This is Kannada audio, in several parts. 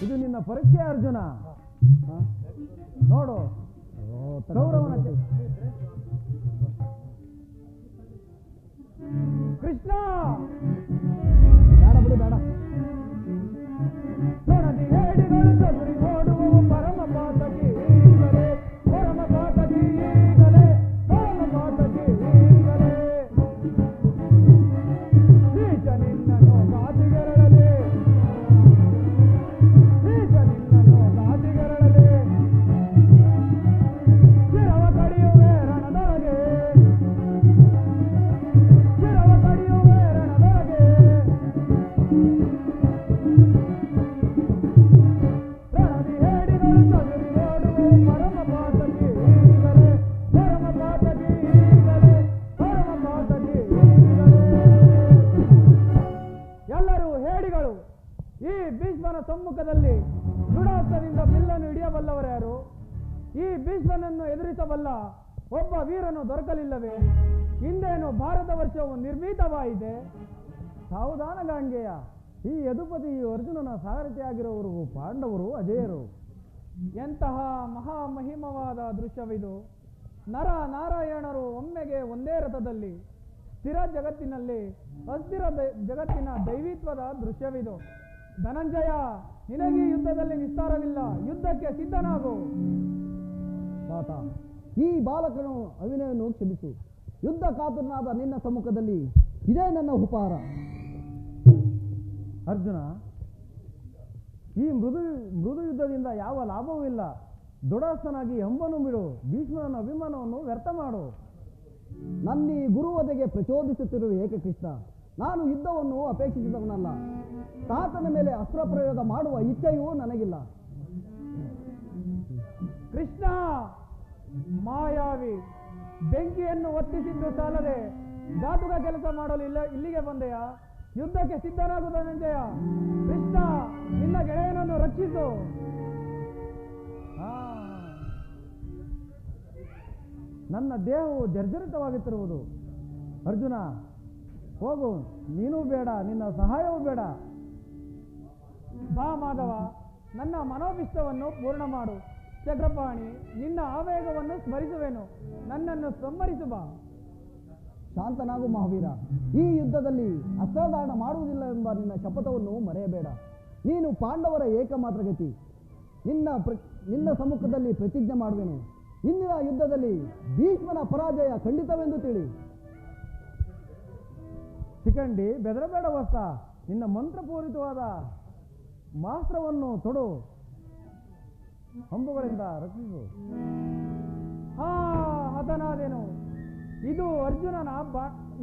ಇದು ನಿನ್ನ ಪರೀಕ್ಷೆ ಅರ್ಜುನ. ನೋಡು ಗೌರವನ ಕೃಷ್ಣ ಬೇಡ ಬಿಡಿ ಬೇಡ. ನೊಣದಿ ಹೇಡಿಗಳು ಚದುರಿ ಓಡುವ ಪರಮ ಪಾತಕಿ ಈಗಲೇ, ಪರಮ ಪಾತಕಿ ಈಗಲೇ, ಪರಮ ಪಾತಕಿ ಈಗಲೇ. ನೀಚ ನಿನ್ನನ್ನು ಗಾದಿಗೆರಳಲೆ, ನೀಚ ನಿನ್ನನ್ನು ಗಾದಿಗೆರಳಲೆ. ಚಿರವ ಕಡಿಯುವೆ ರಣದೊಳಗೆ, ಚಿರವ ಕಡಿಯುವೆ ರಣದೊಳಗೆ. ರಣದಿ ಹೇಡಿಗಳು ಚದುರಿ ಓಡುವ ಪರಮ ಪಾತಕಿ ಈಗಲೇ, ಪರಮ ಪಾತಕಿ ಈಗಲೇ, ಪರಮ ಪಾತಕಿ ಈಗಲೇ. ಎಲ್ಲರೂ ಹೇಡಿಗಳು. ಈ ಭೀಷ್ಮನ ಸಮ್ಮುಖದಲ್ಲಿ ದೃಢಹಸ್ತದಿಂದ ಬಿಲ್ಲನ್ನು ಹಿಡಿಯಬಲ್ಲವರ್ಯಾರು? ಈ ಭೀಷ್ಮನನ್ನು ಎದುರಿಸಬಲ್ಲ ಒಬ್ಬ ವೀರನು ದೊರಕಲಿಲ್ಲವೇ? ಹಿಂದೇನು ಭಾರತ ವರ್ಷವು ನಿರ್ಭೀತವಾಯಿತೆ. ಸಾವಧಾನ ಗಾಂಗೆಯ. ಈ ಯದುಪತಿ ಅರ್ಜುನನ ಸಾರಥಿಯಾಗಿರುವವರು ಪಾಂಡವರು ಅಜೇಯರು. ಎಂತಹ ಮಹಾಮಹಿಮವಾದ ದೃಶ್ಯವಿದು. ನರ ನಾರಾಯಣರು ಒಮ್ಮೆಗೆ ಒಂದೇ ರಥದಲ್ಲಿ, ಸ್ಥಿರ ಜಗತ್ತಿನಲ್ಲಿ ಅಸ್ಥಿರ ಜಗತ್ತಿನ ದೈವಿತ್ವದ ದೃಶ್ಯವಿದು. ಧನಂಜಯ, ನಿನಗೆ ಯುದ್ಧದಲ್ಲಿ ನಿಸ್ತಾರವಿಲ್ಲ. ಯುದ್ಧಕ್ಕೆ ಸಿದ್ಧನಾಗು. ತಾತ, ಈ ಬಾಲಕನು ಅವಿನಯವನ್ನು ಕ್ಷಮಿಸು. ಯುದ್ಧ ಕಾತುರನಾದ ನಿನ್ನ ಸಮ್ಮುಖದಲ್ಲಿ ಇದೇ ನನ್ನ ಉಪಹಾರ. ಅರ್ಜುನ, ಈ ಮೃದು ಯುದ್ಧದಿಂದ ಯಾವ ಲಾಭವೂ ಇಲ್ಲ. ದೃಢಸ್ಥನಾಗಿ ಹಂಬನ್ನು ಬಿಡು. ಭೀಷ್ಮನ ಅಭಿಮಾನವನ್ನು ವ್ಯರ್ಥ ಮಾಡು. ನನ್ನ ಈ ಗುರುವದೆಗೆ ಪ್ರಚೋದಿಸುತ್ತಿರುವ ಏಕೆ ಕೃಷ್ಣ? ನಾನು ಯುದ್ಧವನ್ನು ಅಪೇಕ್ಷಿಸಿದವನಲ್ಲ. ತಾತನ ಮೇಲೆ ಅಸ್ತ್ರ ಪ್ರಯೋಗ ಮಾಡುವ ಇಚ್ಛೆಯೂ ನನಗಿಲ್ಲ. ಕೃಷ್ಣ ಮಾಯಾವಿ, ಬೆಂಕಿಯನ್ನು ಒತ್ತಿಸಿದ್ದು ಸಾಲದೆ ಘಾತುಕ ಕೆಲಸ ಮಾಡಲು ಇಲ್ಲಿಗೆ ಬಂದೆಯಾ? ಯುದ್ಧಕ್ಕೆ ಸಿದ್ಧನಾಗುವ ಧನಂಜಯ. ಕೃಷ್ಣ, ನಿನ್ನ ಗೆಳೆಯನನ್ನು ರಕ್ಷಿಸು. ನನ್ನ ದೇಹವು ಜರ್ಜರಿತವಾಗುತ್ತಿರುವುದು. ಅರ್ಜುನ, ಹೋಗು. ನೀನೂ ಬೇಡ, ನಿನ್ನ ಸಹಾಯವೂ ಬೇಡ. ಬಾ ಮಾಧವ, ನನ್ನ ಮನೋಭಿಷ್ಟವನ್ನು ಪೂರ್ಣ ಮಾಡು. ಚಕ್ರಪಾಣಿ, ನಿನ್ನ ಆವೇಗವನ್ನು ಸ್ಮರಿಸುವೆನು. ನನ್ನನ್ನು ಸಂಹರಿಸು ಬಾ. ಶಾಂತನಾಗು ಮಹಾವೀರ. ಈ ಯುದ್ಧದಲ್ಲಿ ಅಸ್ತ್ರದಾನ ಮಾಡುವುದಿಲ್ಲ ಎಂಬ ನಿನ್ನ ಶಪಥವನ್ನು ಮರೆಯಬೇಡ. ನೀನು ಪಾಂಡವರ ಏಕಮಾತ್ರ ಗತಿ. ನಿನ್ನ ಸಮ್ಮುಖದಲ್ಲಿ ಪ್ರತಿಜ್ಞೆ ಮಾಡುವೆನು. ಇಂದಿನ ಯುದ್ಧದಲ್ಲಿ ಭೀಷ್ಮನ ಪರಾಜಯ ಖಂಡಿತವೆಂದು ತಿಳಿ. ಶಿಖಂಡಿ, ಬೆದರಬೇಡ ವಸ್ತ. ನಿನ್ನ ಮಂತ್ರಪೂರಿತವಾದ ಮಾಸ್ತ್ರವನ್ನು ತೊಡು. ಹಂಬುಗಳಿಂದ ರಕ್ಷಿಸು. ಹತನಾದೇನು. ಇದು ಅರ್ಜುನನ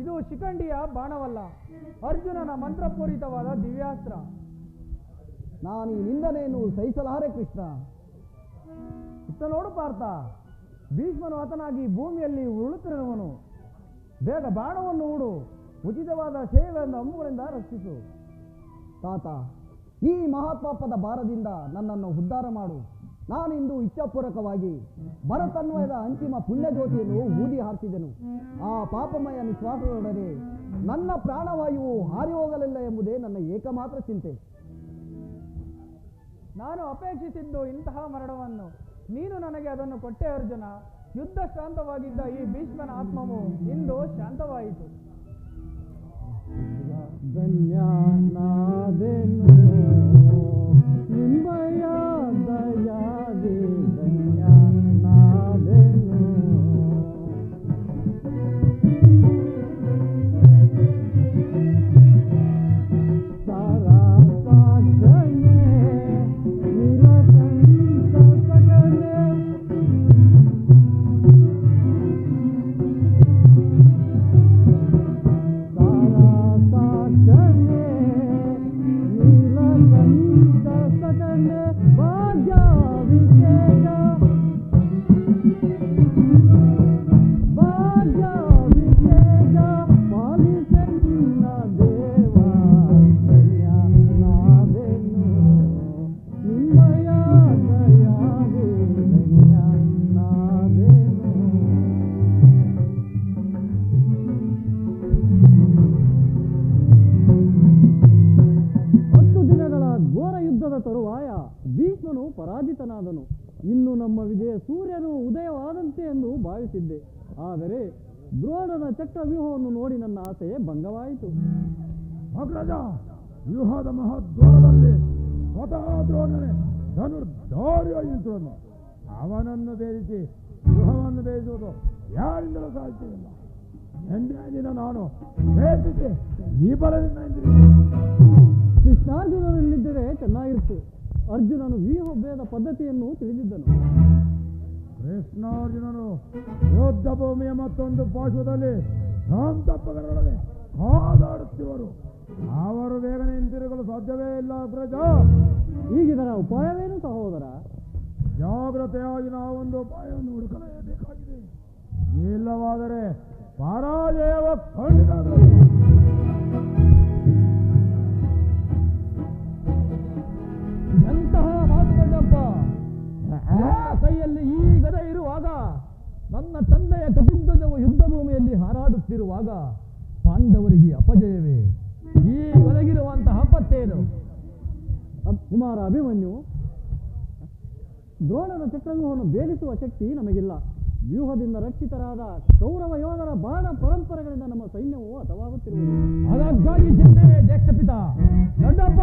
ಇದು ಶಿಖಂಡಿಯ ಬಾಣವಲ್ಲ, ಅರ್ಜುನನ ಮಂತ್ರಪೂರಿತವಾದ ದಿವ್ಯಾಸ್ತ್ರ. ನಾನು ಈ ನಿಂದನೆಯನ್ನು ಸಹಿಸಲಾರೆ ಕೃಷ್ಣ. ಇತ್ತ ನೋಡು ಪಾರ್ಥ, ಭೀಷ್ಮನು ಹತನಾಗಿ ಭೂಮಿಯಲ್ಲಿ ಉರುಳುತ್ತಿರುವನು. ಬೇಗ ಬಾಣವನ್ನು ಹೂಡು. ಉಚಿತವಾದ ಸೇವೆಯಿಂದ ಹಂಬುಗಳಿಂದ ರಕ್ಷಿಸು. ತಾತ, ಈ ಮಹಾತ್ಪಾಪದ ಭಾರದಿಂದ ನನ್ನನ್ನು ಉದ್ಧಾರ ಮಾಡು. ನಾನಿಂದು ಇಚ್ಛಾಪೂರ್ವಕವಾಗಿ ಭರತನ್ವಯದ ಅಂತಿಮ ಪುಣ್ಯ ಜ್ಯೋತಿಯನ್ನು ಊದಿ ಹಾರಿಸಿದೆನು. ಆ ಪಾಪಮಯ ನಿಶ್ವಾಸದೊಡನೆ ನನ್ನ ಪ್ರಾಣವಾಯುವು ಹಾರಿ ಹೋಗಲಿಲ್ಲ ಎಂಬುದೇ ನನ್ನ ಏಕಮಾತ್ರ ಚಿಂತೆ. ನಾನು ಅಪೇಕ್ಷಿಸಿದ್ದು ಇಂತಹ ಮರಣವನ್ನು. ನೀನು ನನಗೆ ಅದನ್ನು ಕೊಟ್ಟೆ ಅರ್ಜುನ. ಯುದ್ಧ ಶಾಂತವಾಗಿದ್ದ ಈ ಭೀಷ್ಮನ ಆತ್ಮವು ಇಂದು ಶಾಂತವಾಯಿತು. ಧನ್ಯನಾದೆನು ನಿಮ್ಮಯ ದಯಾದಿ, ಧನ್ಯನಾದೆನು. ಸಾರಾಸಾಕ್ಷನೆ ನಿರತಂತ ಸಗನೆ, ಸಾರಾಸಾಕ್ಷನೆ ಯುದ್ಧದ ತರುವಾಯ ಭೀಷ್ಮನು ಪರಾಜಿತನಾದನು. ಇನ್ನು ನಮ್ಮ ವಿಜಯ ಸೂರ್ಯನು ಉದಯವಾದಂತೆ ಎಂದು ಭಾವಿಸಿದ್ದೆ. ಆದರೆ ದ್ರೋಣನ ಚಕ್ರವ್ಯೂಹವನ್ನು ನೋಡಿ ನನ್ನ ಆಸೆ ಭಂಗವಾಯಿತು. ಅಗ್ರಜ, ವ್ಯೂಹದ ಮಹದ್ವಾರದಲ್ಲಿ ಸ್ವತಃ ದ್ರೋಣನೇ ಧನುರ್ಧಾರ್ಯಯುತನು. ಅವನನ್ನು ಭೇದಿಸಿ ವ್ಯೂಹವನ್ನು ಭೇದಿಸುವುದು ಯಾರಿಂದಲೂ ಸಾಧ್ಯವಿಲ್ಲ. ಎಂದೇ ದಿನ ನಾನು ಭೇದಿಸಿ ಈ ಬಲದಿಂದ ಕೃಷ್ಣಾರ್ಜುನರಲ್ಲಿದ್ದರೆ ಚೆನ್ನಾಗಿರುತ್ತೆ. ಅರ್ಜುನನು ವ್ಯೂಹ ಭೇದ ಪದ್ಧತಿಯನ್ನು ತಿಳಿದಿದ್ದನು. ಕೃಷ್ಣಾರ್ಜುನನು ಯುದ್ಧ ಭೂಮಿಯ ಮತ್ತೊಂದು ಪಾರ್ಶ್ವದಲ್ಲಿ ಸಂತಪ್ಪಗರೊಳಗೆ ಕಾದಾಡುತ್ತಿರುವರು. ಅವರು ಬೇಗನೆ ಹಿಂತಿರುಗಲು ಸಾಧ್ಯವೇ ಇಲ್ಲ ಅಗ್ರಜ. ಈಗಿದರ ಉಪಾಯವೇನು ಸಹೋದರ? ಜಾಗ್ರತೆಯಾಗಿ ನಾವೊಂದು ಉಪಾಯವನ್ನು ಹುಡುಕಲೇಬೇಕಾಗಿದೆ. ಇಲ್ಲವಾದರೆ ಪರಾಜಯವ ಖಂಡಿತ. ಎಂತಹ ಮಾತುಗಳಪ್ಪ! ಕೈಯಲ್ಲಿ ಈ ಗದ ಇರುವಾಗ, ನನ್ನ ತಂದೆಯ ಕಪಿಧ್ವಜವು ಯುದ್ಧ ಭೂಮಿಯಲ್ಲಿ ಹಾರಾಡುತ್ತಿರುವಾಗ ಪಾಂಡವರಿಗೆ ಅಪಜಯವೇ? ಈ ಒಳಗಿರುವಂತಹ ಆಪತ್ತೇನು? ಕುಮಾರ ಅಭಿಮನ್ಯು, ದ್ರೋಣನ ಚಕ್ರವ್ಯೂಹವನ್ನು ಭೇದಿಸುವ ಶಕ್ತಿ ನಮಗಿಲ್ಲ. ವ್ಯೂಹದಿಂದ ರಕ್ಷಿತರಾದ ಕೌರವ ಯೋಧರ ಬಾಣ ಪರಂಪರೆಗಳಿಂದ ನಮ್ಮ ಸೈನ್ಯವು ಹತವಾಗುತ್ತಿರುವುದು. ಅದಕ್ಕಾಗಿ ಚಿಂತೆ ಜ್ಯೇಷ್ಠ ಪಿತ. ದೊಡ್ಡಪ್ಪ,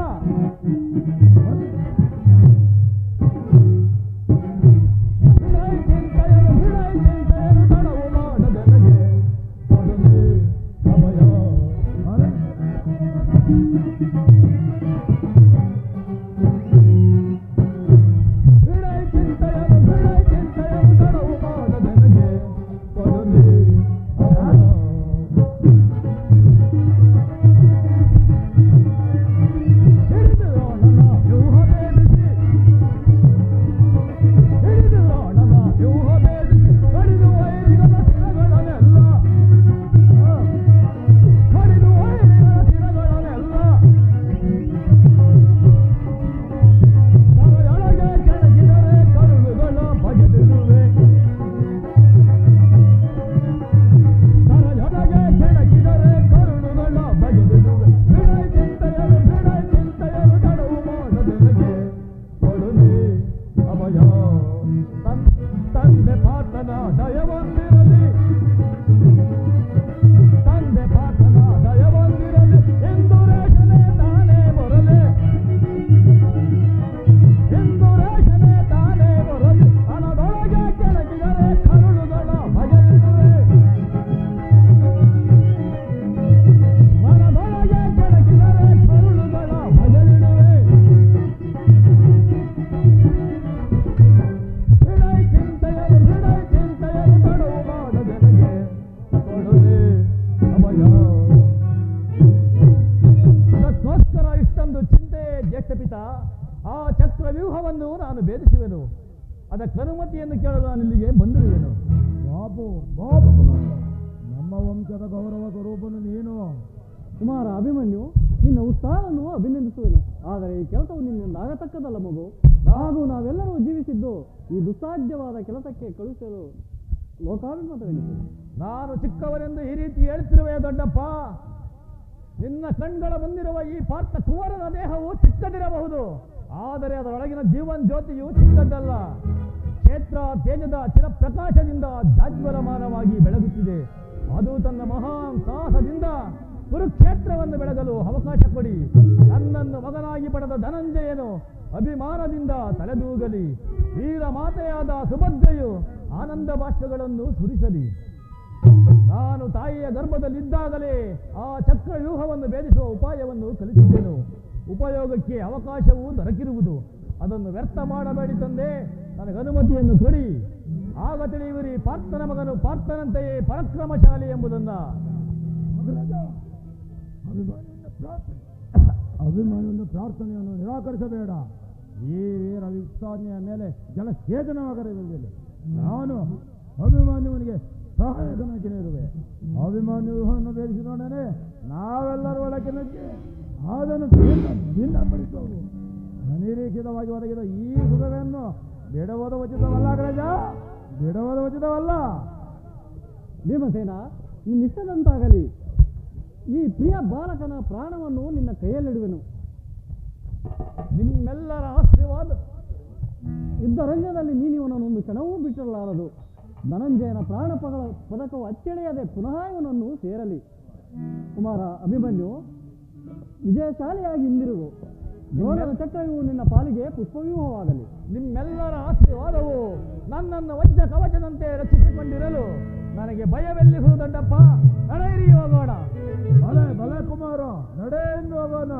ಆ ಚಕ್ರವ್ಯೂಹವನ್ನು ನಾನು ಭೇದಿಸುವೆನು. ಅದಕ್ಕೆ ಅನುಮತಿಯನ್ನು ಕೇಳಲು ನಾನು ಇಲ್ಲಿಗೆ ಬಂದಿರುವೆನು. ಬಾಬು ಬಾಬು, ನಮ್ಮ ವಂಶದ ಗೌರವ ಸ್ವರೂಪನು ನೀನು. ಕುಮಾರ ಅಭಿಮನ್ಯು, ನಿನ್ನ ಉತ್ಸಾಹವನ್ನು ಅಭಿನಂದಿಸುವೆನು. ಆದರೆ ಈ ಕೆಲಸವು ನಿನ್ನಿಂದ ಆಗತಕ್ಕದಲ್ಲ ಮಗು. ಹಾಗೂ ನಾವೆಲ್ಲರೂ ಜೀವಿಸಿದ್ದು ಈ ದುಸ್ಸಾಧ್ಯವಾದ ಕೆಲಸಕ್ಕೆ ಕಳುಹಿಸಲು ಲೋಕಾಭಿಮತವೆನಿಸು. ನಾನು ಚಿಕ್ಕವರೆಂದು ಈ ರೀತಿ ಹೇಳ್ತಿರುವೆ ದೊಡ್ಡಪ್ಪ. ನಿನ್ನ ಕಣ್ಗಳ ಮುಂದಿರುವ ಈ ಪಾರ್ಥ ಕುವರನ ದೇಹವು ಚಿಕ್ಕದಿರಬಹುದು, ಆದರೆ ಅದರೊಳಗಿನ ಜೀವನ್ ಜ್ಯೋತಿಯು ಚಿಕ್ಕದ್ದಲ್ಲ. ಕ್ಷೇತ್ರ ತೇಜದ ಚಿರಪ್ರಕಾಶದಿಂದ ಜಾಜ್ವಲಮಾನವಾಗಿ ಬೆಳಗುತ್ತಿದೆ. ಅದು ತನ್ನ ಮಹಾನ್ ಸಾಹಸದಿಂದ ಕುರುಕ್ಷೇತ್ರವನ್ನು ಬೆಳಗಲು ಅವಕಾಶ ಕೊಡಿ. ನನ್ನನ್ನು ಮಗನಾಗಿ ಪಡೆದ ಧನಂಜಯನು ಅಭಿಮಾನದಿಂದ ತಲೆದೂಗಲಿ. ವೀರ ಮಾತೆಯಾದ ಸುಭದ್ರೆಯು ಆನಂದ ಭಾಷ್ಯಗಳನ್ನು ಸುರಿಸಲಿ. ನಾನು ತಾಯಿಯ ಗರ್ಭದಲ್ಲಿದ್ದಾಗಲೇ ಆ ಚಕ್ರವ್ಯೂಹವನ್ನು ಭೇದಿಸುವ ಉಪಾಯವನ್ನು ಕಲಿತಿದ್ದೆನು. ಉಪಯೋಗಕ್ಕೆ ಅವಕಾಶವೂ ದೊರಕಿರುವುದು. ಅದನ್ನು ವ್ಯರ್ಥ ಮಾಡಬೇಡಿ ತಂದೆ, ನನಗೆ ಅನುಮತಿಯನ್ನು ಕೊಡಿ. ಆಗ ತಿಳಿಯುವಿರಿ ಪಾರ್ಥನ ಮಗನು ಪಾರ್ಥನಂತೆಯೇ ಪರಾಕ್ರಮಶಾಲಿ ಎಂಬುದನ್ನು. ಅಭಿಮಾನಿಯನ್ನು ಪ್ರಾರ್ಥನೆಯನ್ನು ನಿರಾಕರಿಸಬೇಡ. ಈ ವೀರ ವಿಸ್ತಾರಣೆಯ ಮೇಲೆ ಜಲಸೇಚನವಾಗಲಿರುವುದಿಲ್ಲ. ನಾನು ಅಭಿಮಾನ್ಯುವನಿಗೆ ಸಹಾಯಕನಾಗಿಯೇ ಇರುವೆ. ಅಭಿಮಾನ್ಯುವನ್ನು ಭೇದಿಸಿದೊಡನೆ ನಾವೆಲ್ಲರೂ ಒಳಗೆ ನುಗ್ಗಿ ಅದನ್ನು ಭಿನ್ನಪಡಿಸುವುದು. ಅನಿರೀಕ್ಷಿತವಾಗಿ ಒದಗಿದ ಈ ಸುಖವನ್ನು ಬಿಡುವುದು ಉಚಿತವಲ್ಲ ಅಗ್ರಜ, ಬಿಡುವುದು ಉಚಿತವಲ್ಲ. ಭೀಮಸೇನ, ನಿನ್ನಿಷ್ಟದಂತಾಗಲಿ. ಈ ಪ್ರಿಯ ಬಾಲಕನ ಪ್ರಾಣವನ್ನು ನಿನ್ನ ಕೈಯಲ್ಲಿಡುವೆನು. ನಿಮ್ಮೆಲ್ಲರ ಆಶೀರ್ವಾದ. ಯುದ್ಧ ರಂಗದಲ್ಲಿ ನೀನು ಇವನನ್ನು ಒಂದು ಕ್ಷಣವೂ ಬಿಟ್ಟಿರಲಾರದು. ಧನಂಜಯನ ಪ್ರಾಣ ಪದಕವು ಅಚ್ಚಳಿಯದೆ ಪುನಃ ಇವನನ್ನು ಸೇರಲಿ. ಕುಮಾರ ಅಭಿಮನ್ಯು, ವಿಜಯಶಾಲಿಯಾಗಿ ಹಿಂದಿರುಗು. ದ್ರೋಣನ ಚಕ್ರವು ನಿನ್ನ ಪಾಲಿಗೆ ಪುಷ್ಪವ್ಯೂಹವಾಗಲಿ. ನಿಮ್ಮೆಲ್ಲರ ಆಶೀರ್ವಾದವು ನನ್ನನ್ನು ವಜ್ರ ಕವಚದಂತೆ ರಕ್ಷಿಸಿಕೊಂಡಿರಲು ನನಗೆ ಭಯವೆಲ್ಲಿಗೂ ದೊಡ್ಡಪ್ಪ. ನಡೆಯಿರಿ, ಹೋಗೋಣ. ಬಲೆ ಬಲೆ ಕುಮಾರ, ನಡೆ ಎಂದು ಹೋಗೋಣ.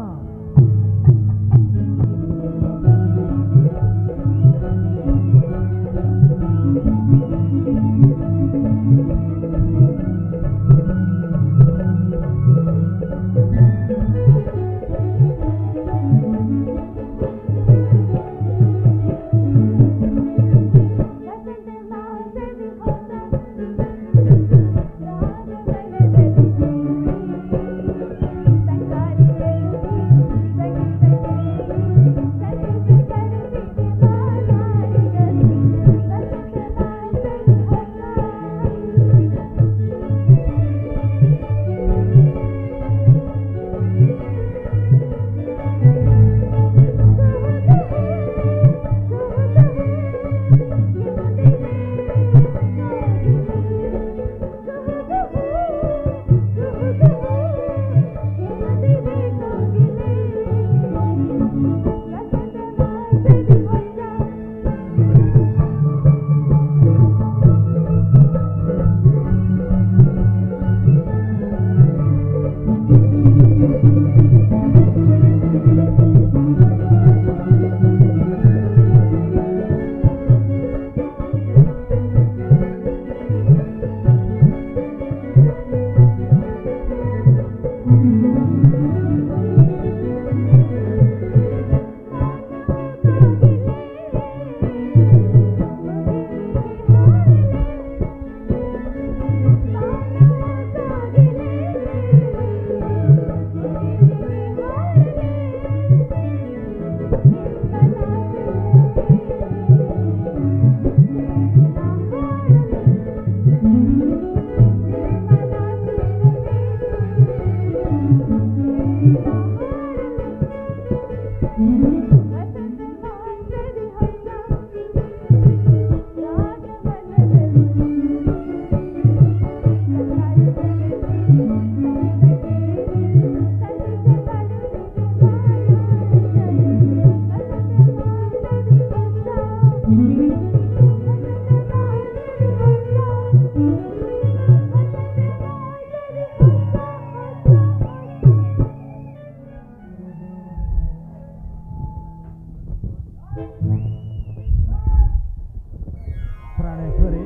ಪ್ರಾಣೇಶ್ವರಿ,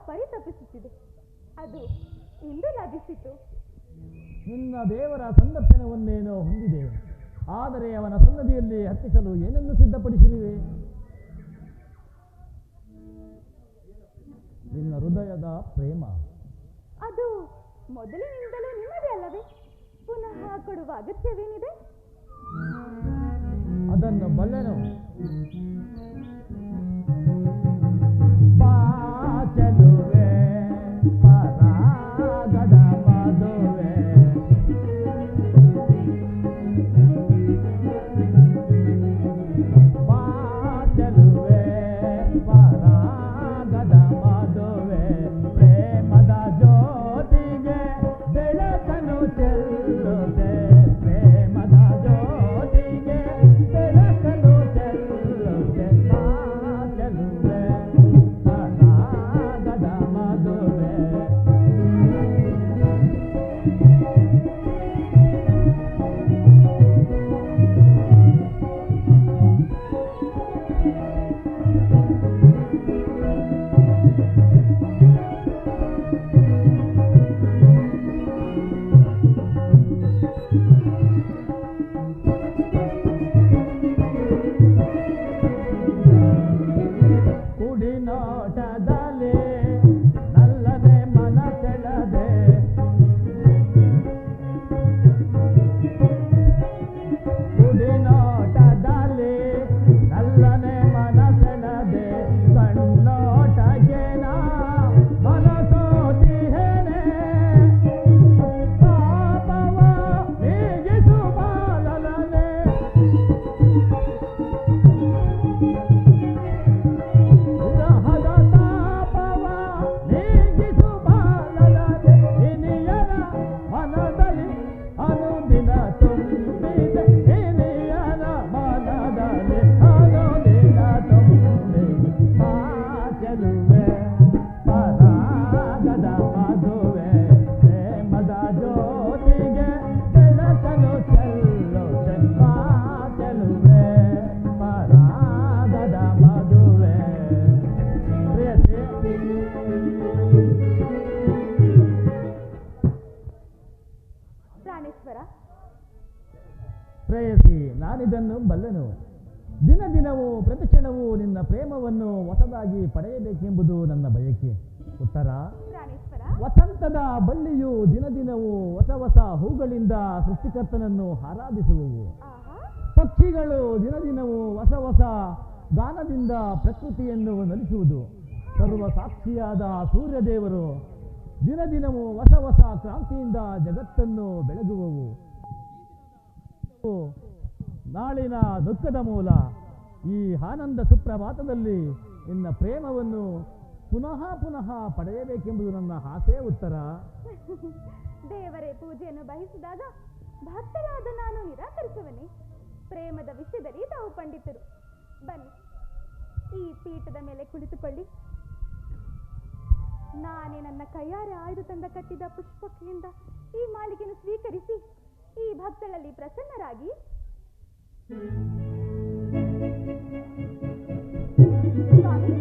ಪರಿತಪಿಸುತ್ತಿದೆ. ಅದು ಇಂದು ಲಭಿಸಿತು. ನಿನ್ನ ದೇವರ ಸಂದರ್ಶನವನ್ನೇನೋ ಹೊಂದಿದೆ, ಆದರೆ ಅವನ ಸನ್ನದಿಯಲ್ಲಿ ಹತ್ತಿಸಲು ಏನನ್ನು ಸಿದ್ಧಪಡಿಸಿರುವೆ? ನಿನ್ನ ಹೃದಯದ ಪ್ರೇಮ. ಅದು ಮೊದಲಿನಿಂದಲೂ ನಿಮ್ಮದೇ ಅಲ್ಲವೇ? ಪುನಃ ಕೊಡುವ ಅಗತ್ಯವೇನಿದೆ? ಅದನ್ನು ಬಲ್ಲೆನು. ಚೆಲುವೆ ಪರಾಗದ ಮದುವೆ ಚೆಲುವೆ ಪರಾಗದ ಮದುವೆ ಪ್ರೇಮದ ಜ್ಯೋತಿಗೆ ಬೆಳಕನ್ನು ಚೆಲ್ಲುತ್ತೆ. ಪ್ರೇಮದ ಜ್ಯೋತಿಗೆ ಬೆಳಕನ್ನು ಚೆಲ್ಲುತ್ತೆ. ಚೆಲುವೆ ಪರಾಗದ ಮದುವೆ. ಕುಡಿನೋಟದಲ್ಲಿ ನಲ್ಲನೆ ಮನ ಸೆಳೆದೆ. ಕುಡಿನೋಟದಲ್ಲಿ ನಲ್ಲನೆ ಮನ ಸೆಳೆದೆ. ಕಣ್ಣೋಟಗೆ ನಾ ಮನಸೋತಿಹೇನೆ. ಪಾಪವ ನೀಗಿಸು ಬಾಲಲನೆ. ವಿರಹದ ತಾಪವ ನೀಗಿಸು ಬಾಲಲನೆ. ಇನಿಯನ ಮನದಲ್ಲಿ ಅನುದಿನ ತುಂಬಿದೆ. ಇನಿಯನ ಮನದಲ್ಲಿ ಅನುದಿನ ತುಂಬಿದೆ. ಚೆಲುವೆ ಪರಾಗದ ಮದುವೆ ಪ್ರೇಮದ ಜ್ಯೋತಿಗೆ ಬೆಳಕನ್ನು ಚೆಲ್ಲುತ್ತೆ. ಚೆಲುವೆ ಪರಾಗದ ಮದುವೆ. ಪ್ರಾಣೇಶ್ವರ, ಪ್ರೇಯಸಿ, ನಾನಿದನ್ನು ಬಲ್ಲೆನು. ದಿನ ದಿನವೂ ಪ್ರತಿಕ್ಷಣವೂ ನಿನ್ನ ಪ್ರೇಮವನ್ನು ಹೊಸದಾಗಿ ಪಡೆಯಬೇಕೆಂಬುದು ನನ್ನ ಬಯಕೆ. ಉತ್ತರ: ಪ್ರಾಣೇಶ್ವರ, ವಸಂತದ ಬಳ್ಳಿಯು ದಿನ ದಿನವೂ ಹೊಸ ಹೊಸ ಹೂಗಳಿಂದ ಸೃಷ್ಟಿಕರ್ತನನ್ನು ಆರಾಧಿಸುವವು. ಆಹಾ, ಪಕ್ಷಿಗಳು ದಿನ ದಿನವೂ ಹೊಸ ಹೊಸ ಗಾನದಿಂದ ಪ್ರಕೃತಿಯನ್ನು ನಲಿಸುವುದು. ಸರ್ವ ಸಾಕ್ಷಿಯಾದ ಸೂರ್ಯದೇವರು ದಿನ ದಿನವೂ ಹೊಸ ಹೊಸ ಕ್ರಾಂತಿಯಿಂದ ಜಗತ್ತನ್ನು ಬೆಳಗುವವು. ನಾಳಿನ ದುಃಖದ ಮೂಲ. ಈ ಆನಂದ ಸುಪ್ರಭಾತದಲ್ಲಿ ನಿನ್ನ ಪ್ರೇಮವನ್ನು ಪುನಃ ಪುನಃ ಪಡೆಯಬೇಕೆಂಬುದು ನನ್ನ ಆಸೆ. ಉತ್ತರ: ದೇವರೇ ಪೂಜೆಯನ್ನು ಬಯಸಿದಾಗ ಭಕ್ತರಾದ ನಾನು ನಿರಾಕರಿಸುವನೆ? ಪ್ರೇಮದ ವಿಷಯದಲ್ಲಿ ತಾವು ಪಂಡಿತರು. ಬನ್ನಿ, ಈ ಪೀಠದ ಮೇಲೆ ಕುಳಿತುಕೊಳ್ಳಿ. ನಾನೇ ನನ್ನ ಕೈಯಾರೆ ಆಯ್ದು ತಂದ ಕಟ್ಟಿದ ಪುಷ್ಪಕೆಯಿಂದ ಈ ಮಾಲಿಕೆಯನ್ನು ಸ್ವೀಕರಿಸಿ ಈ ಭಕ್ತರಲ್ಲಿ ಪ್ರಸನ್ನರಾಗಿ. ಸ್ವಾಮಿ,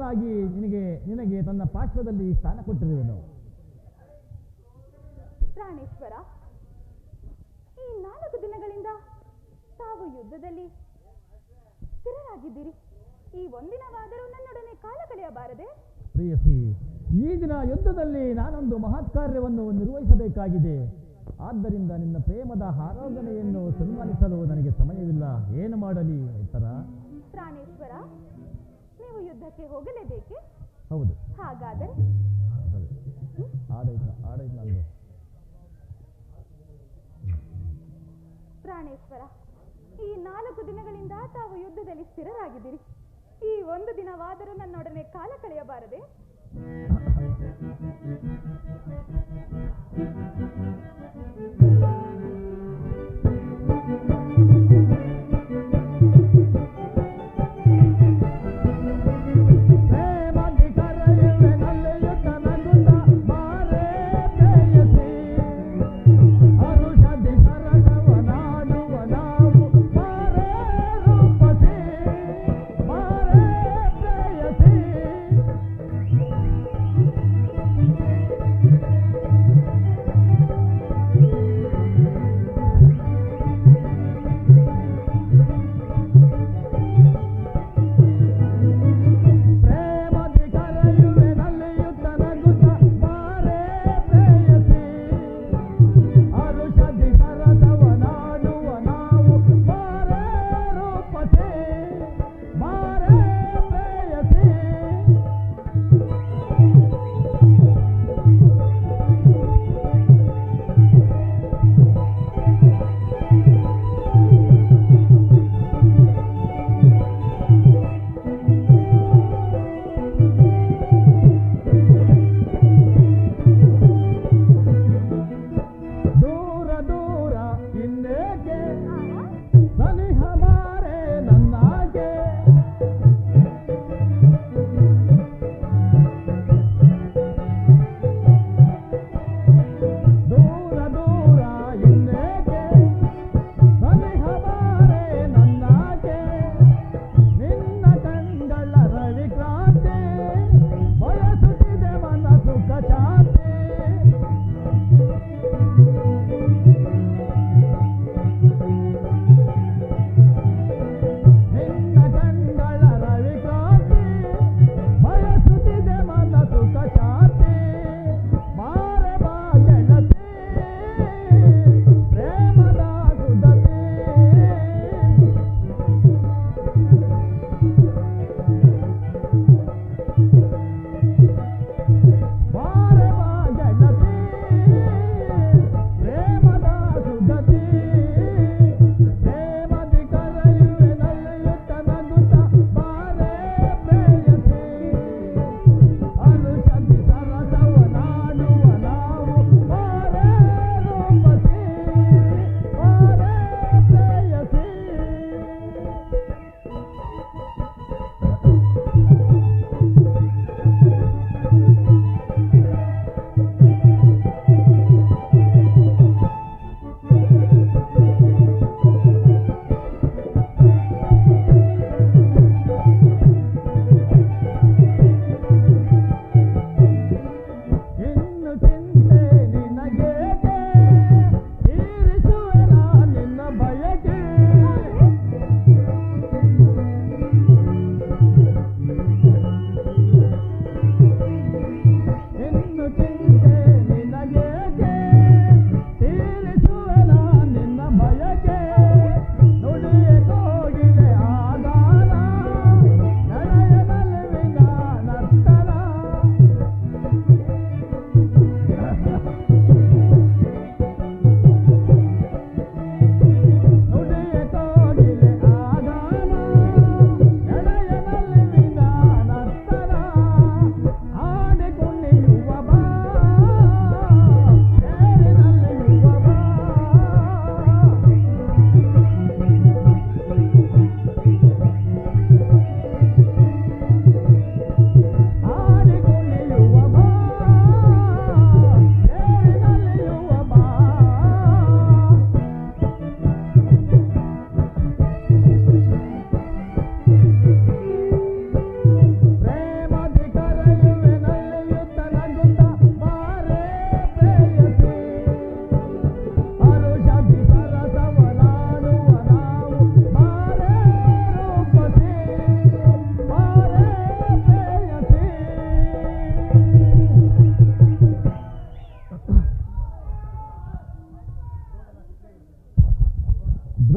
ಅದಕ್ಕಾಗಿ ನಿನಗೆ ತನ್ನ ಪಾರ್ಶ್ವದಲ್ಲಿ ಸ್ಥಾನ ಕೊಟ್ಟಿರುವೆನು. ಪ್ರಾಣೇಶ್ವರ, ಈ 4 ದಿನಗಳಿಂದ ತಾವು ಯುದ್ಧದಲ್ಲಿ ಸ್ಥಿರರಾಗಿದ್ದೀರಿ. ಈ ಒಂದಿನವಾದರೂ ನನ್ನೊಡನೆ ಕಾಲ ಕಳೆಯಬಾರದೆ? ಪ್ರೇಯಸಿ, ಈ ದಿನ ಯುದ್ಧದಲ್ಲಿ ನಾನೊಂದು ಮಹತ್ ಕಾರ್ಯವನ್ನು ನಿರ್ವಹಿಸಬೇಕಾಗಿದೆ. ಆದ್ದರಿಂದ ನಿನ್ನ ಪ್ರೇಮದ ಆರಾಧನೆಯನ್ನು ಸನ್ಮಾನಿಸಲು ನನಗೆ ಸಮಯವಿಲ್ಲ. ಏನು ಮಾಡಲಿ ಉತ್ತರ? ಪ್ರಾಣೇಶ್ವರ, ನೀವು ಯುದ್ಧಕ್ಕೆ ಹೋಗಲೇಬೇಕೆ? ಹೌದು. ಹಾಗಾದರೆ ಆಡಾಯ್ತು ನಂದು. ಪ್ರಾಣೇಶ್ವರ, ಈ 4 ದಿನಗಳಿಂದ ತಾವು ಯುದ್ಧದಲ್ಲಿ ಸ್ಥಿರರಾಗಿದ್ದೀರಿ. ಈ ಒಂದು ದಿನವಾದರೂ ನನ್ನೊಡನೆ ಕಾಲ ಕಳೆಯಬಾರದೆ?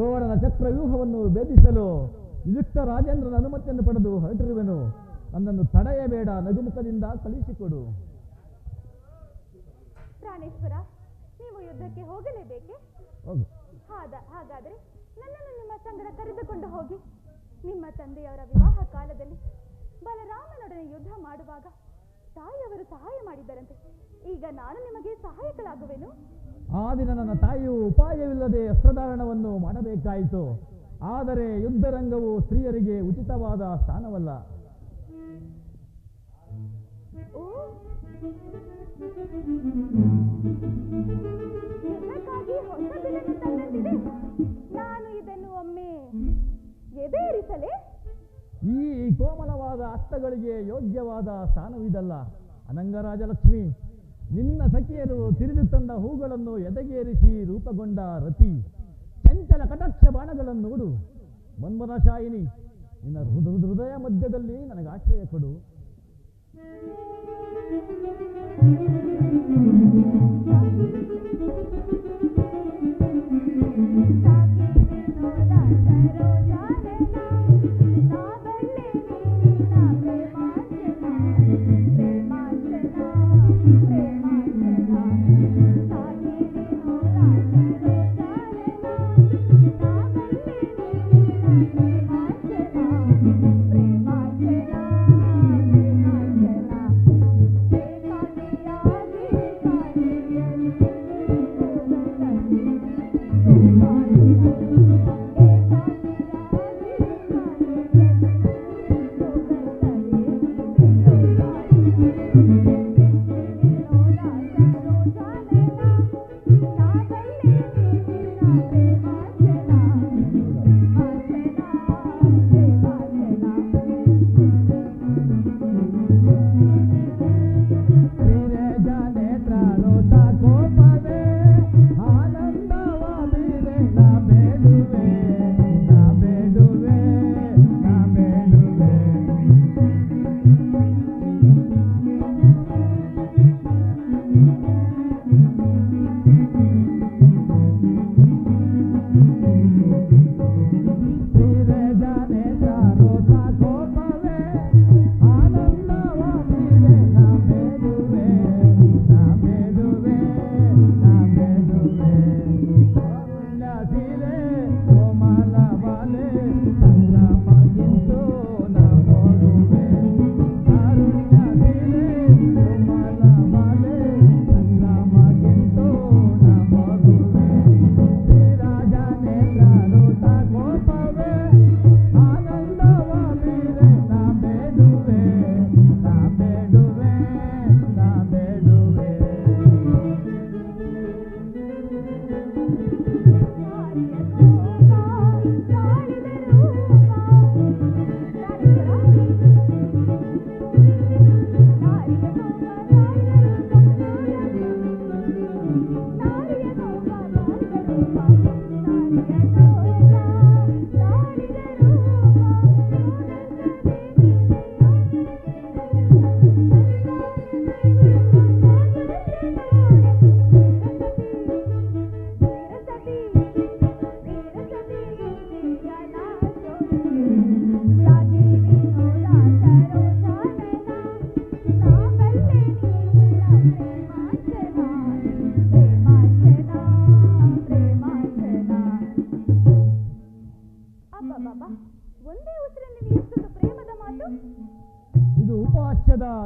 ಗೋವರನ ಚಕ್ರವ್ಯೂಹವನ್ನು ಭೇದಿಸಲು ಯುಕ್ತ ರಾಜೇಂದ್ರನ ಅನುಮತಿಯನ್ನು ಪಡೆದು ಹೊರಟಿರುವೆನು. ನನ್ನನ್ನು ತಡೆಯಬೇಡ, ನಗುಮುಖದಿಂದ ಕಳುಹಿಸಿಕೊಡು. ಪ್ರಾಣೇಶ್ವರ, ನೀವು ಯುದ್ಧಕ್ಕೆ ಹೋಗಲೇಬೇಕೆ? ಹೋಗು. ಹಾಗಾದರೆ ನನ್ನನ್ನು ನಿಮ್ಮ ಸಂಗಡ ಕರೆದುಕೊಂಡು ಹೋಗಿ. ನಿಮ್ಮ ತಂದೆಯವರ ವಿವಾಹ ಕಾಲದಲ್ಲಿ ಬಲರಾಮನೊಡನೆ ಯುದ್ಧ ಮಾಡುವಾಗ ತಾಯಿಯವರು ಸಹಾಯ ಮಾಡಿದ್ದರಂತೆ. ಈಗ ನಾನು ನಿಮಗೆ ಸಹಾಯಕಳಾಗುವೆನು. ಆ ದಿನ ನನ್ನ ತಾಯಿಯು ಉಪಾಯವಿಲ್ಲದೆ ಅಸ್ತ್ರಧಾರಣವನ್ನು ಮಾಡಬೇಕಾಯಿತು. ಆದರೆ ಯುದ್ಧರಂಗವು ಸ್ತ್ರೀಯರಿಗೆ ಉಚಿತವಾದ ಸ್ಥಾನವಲ್ಲ. ಯುದ್ಧಕ್ಕಾಗಿ ಹೊಸ ಬಿಲ್ಲನ್ನು ತಂದಂತಿದೆ. ನಾನು ಇದನ್ನು ಒಮ್ಮೆ ಎದೇರಿಸಲೇ? ಈ ಕೋಮಲವಾದ ಹಸ್ತಗಳಿಗೆ ಯೋಗ್ಯವಾದ ಸ್ಥಾನವಿದಲ್ಲ. ಅನಂಗರಾಜಲಕ್ಷ್ಮಿ, ನಿನ್ನ ಸಖಿಯರು ತಿರಿದು ತಂದ ಹೂಗಳನ್ನು ಎದೆಗೇರಿಸಿ ರೂಪುಗೊಂಡ ರತಿ, ಚಂಚಲ ಕಟಾಕ್ಷ ಬಾಣಗಳನ್ನು ನೋಡು. ಮನ್ಮನಶಾಯಿನಿ, ನಿನ್ನ ಹೃದಯ ಮಧ್ಯದಲ್ಲಿ ನನಗೆ ಆಶ್ರಯ ಕೊಡು.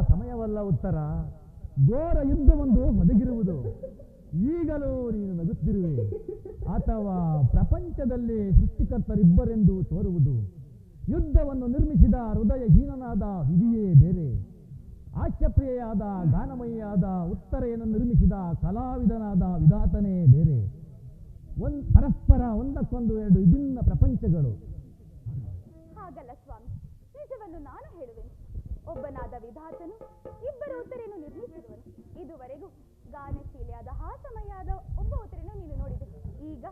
ಸಮಯವಲ್ಲ ಉತ್ತರ. ಘೋರ ಯುದ್ಧವೊಂದು ಒದಗಿರುವುದು. ಈಗಲೂ ನೀನು ನಗುತ್ತಿರುವೆ, ಅಥವಾ ಪ್ರಪಂಚದಲ್ಲಿ ಸೃಷ್ಟಿಕರ್ತರಿಬ್ಬರೆಂದು ತೋರುವುದು. ಯುದ್ಧವನ್ನು ನಿರ್ಮಿಸಿದ ಹೃದಯಹೀನನಾದ ವಿಧಿಯೇ ಬೇರೆ, ಹಾಸ್ಯಪ್ರಿಯೆಯಾದ ಗಾನಮಯಿಯಾದ ಉತ್ತರೆಯನ್ನು ನಿರ್ಮಿಸಿದ ಕಲಾವಿದನಾದ ವಿಧಾತನೇ ಬೇರೆ. ಪರಸ್ಪರ ಒಂದಕ್ಕೊಂದು ಎರಡು ವಿಭಿನ್ನ ಪ್ರಪಂಚಗಳು. ಹಾಗಲ್ಲ ಸ್ವಾಮಿ, ನಿಜವನ್ನು ನಾನು ಹೇಳುವೆನು. ಒಬ್ಬನಾದ ವಿಧಾತನು ಇಬ್ಬರು ಉತ್ತರೆಯನ್ನು ನಿರ್ಮಿಸಿರುವನು. ಇದುವರೆಗೂ ಗಾನಶೀಲಿಯಾದ ಹಾಸಮಯಾದ ಒಬ್ಬ ಉತ್ತರೆಯನ್ನು ನೀನು ನೋಡಿದೆ. ಈಗ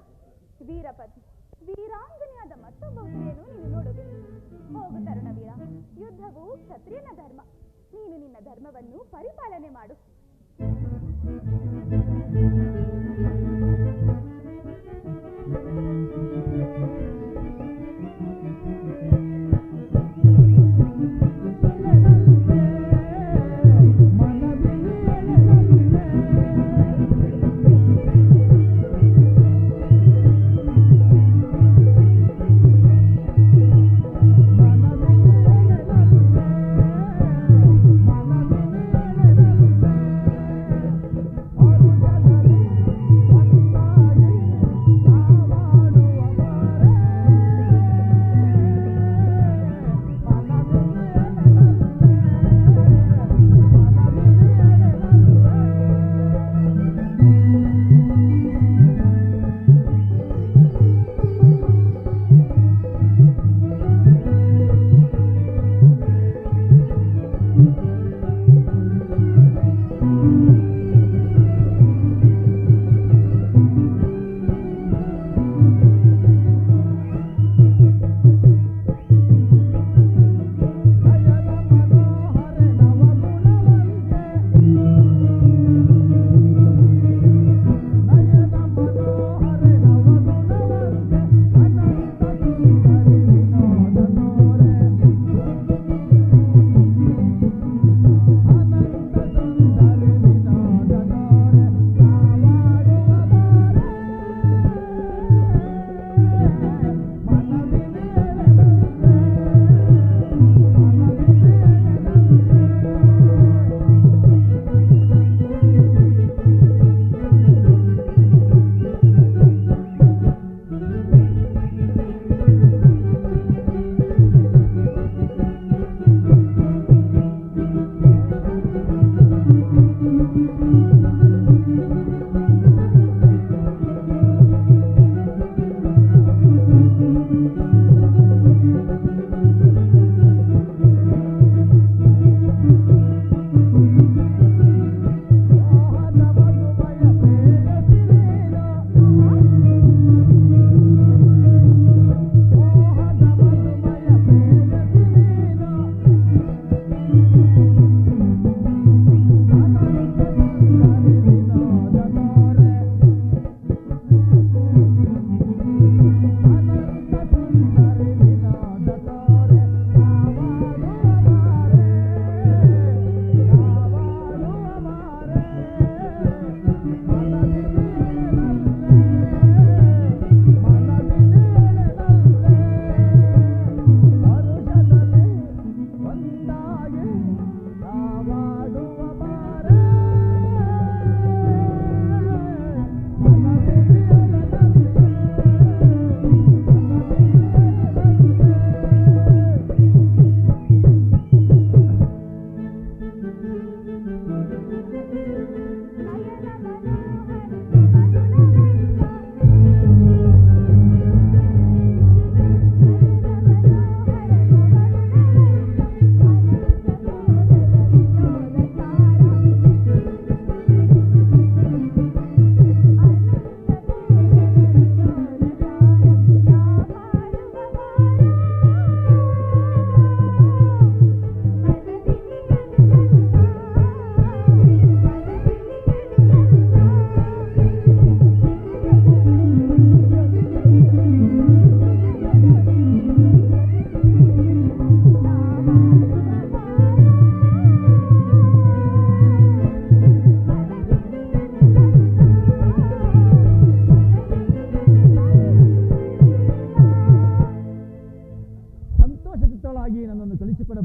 ವೀರಪತ್ನಿ ವೀರಾಂಗನೆಯಾದ ಮತ್ತೊಬ್ಬ ಉತ್ತರೆಯನ್ನು ನೀನು ನೋಡುವೆ. ಹೋಗು ತರುಣವೀರ, ಯುದ್ಧವು ಕ್ಷತ್ರಿಯನ ಧರ್ಮ. ನೀನು ನಿನ್ನ ಧರ್ಮವನ್ನು ಪರಿಪಾಲನೆ ಮಾಡು.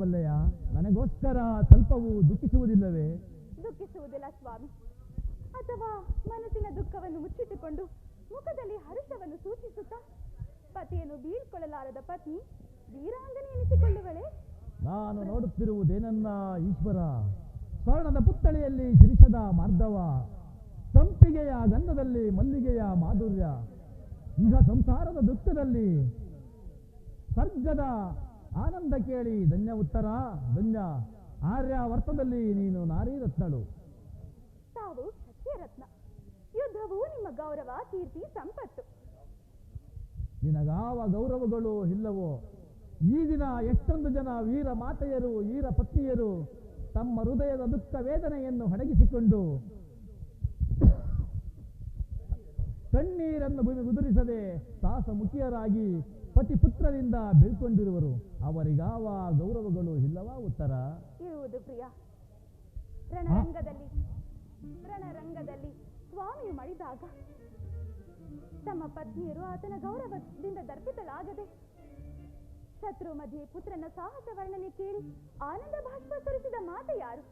ಮಾಡಬಲ್ಲೆಯ? ನನಗೋಸ್ಕರ ಸ್ವಲ್ಪವೂ ದುಃಖಿಸುವುದಿಲ್ಲವೇ? ದುಃಖಿಸುವುದಿಲ್ಲ ಸ್ವಾಮಿ. ಅಥವಾ ಮನಸ್ಸಿನ ದುಃಖವನ್ನು ಮುಚ್ಚಿಟ್ಟುಕೊಂಡು ಮುಖದಲ್ಲಿ ಹರ್ಷವನ್ನು ಸೂಚಿಸುತ್ತಾ ಪತಿಯನ್ನು ಬೀಳ್ಕೊಳ್ಳಲಾರದ ಪತ್ನಿ ವೀರಾಂಗನೆ ಎನಿಸಿಕೊಳ್ಳುವಳೆ? ನಾನು ನೋಡುತ್ತಿರುವುದೇನನ್ನ ಈಶ್ವರ, ಸ್ವರ್ಣದ ಪುತ್ಥಳಿಯಲ್ಲಿ ಶಿರಿಷದ ಮಾರ್ಧವ, ಸಂಪಿಗೆಯ ಗಂಧದಲ್ಲಿ ಮಲ್ಲಿಗೆಯ ಮಾಧುರ್ಯ, ಈಗ ಸಂಸಾರದ ದುಃಖದಲ್ಲಿ ಸ್ವರ್ಗದ ಆನಂದ ಕೇಳಿ ಧನ್ಯ ಉತ್ತರ, ಧನ್ಯ ಆರ್ಯಾವರ್ತದಲ್ಲಿ ನೀನು ನಾರೀ ರತ್ನಳು. ತಾವು ಸತ್ಯರತ್ನ. ಯುದ್ಧವು ನಿಮ್ಮ ಗೌರವ, ಕೀರ್ತಿ, ಸಂಪತ್ತು. ನಿನಗಾವ ಗೌರವಗಳು ಇಲ್ಲವೋ? ಈ ದಿನ ಎಷ್ಟೊಂದು ಜನ ವೀರ ಮಾತೆಯರು, ವೀರ ಪತ್ನಿಯರು ತಮ್ಮ ಹೃದಯದ ದುಃಖ ವೇದನೆಯನ್ನು ಅಡಗಿಸಿಕೊಂಡು ಕಣ್ಣೀರನ್ನು ಉದುರಿಸದೆ ಸಾಹಸಮುಖಿಯರಾಗಿ ಪತಿ ಪುತ್ರರಿಂದ ಬೀಳ್ಕೊಂಡಿರುವರು. ಅವರಿಗಾವ ಗೌರವಗಳು ಇಲ್ಲವಾ? ಉತ್ತರ ಇರುವುದು ಪ್ರಿಯ. ರಣರಂಗದಲ್ಲಿ ಸ್ವಾಮಿಯು ಮಡಿದಾಗ ತಮ್ಮ ಪತ್ನಿಯರು ಆತನ ಗೌರವದಿಂದ ದರ್ಪಿತಳಾಗದೆ ಶತ್ರು ಮಧ್ಯೆ ಪುತ್ರನ ಸಾಹಸ ವರ್ಣನೆ ಕೇಳಿ ಆನಂದ ಬಾಷ್ಪ ಸುರಿಸಿದ ಮಾತೆ ಯಾರು?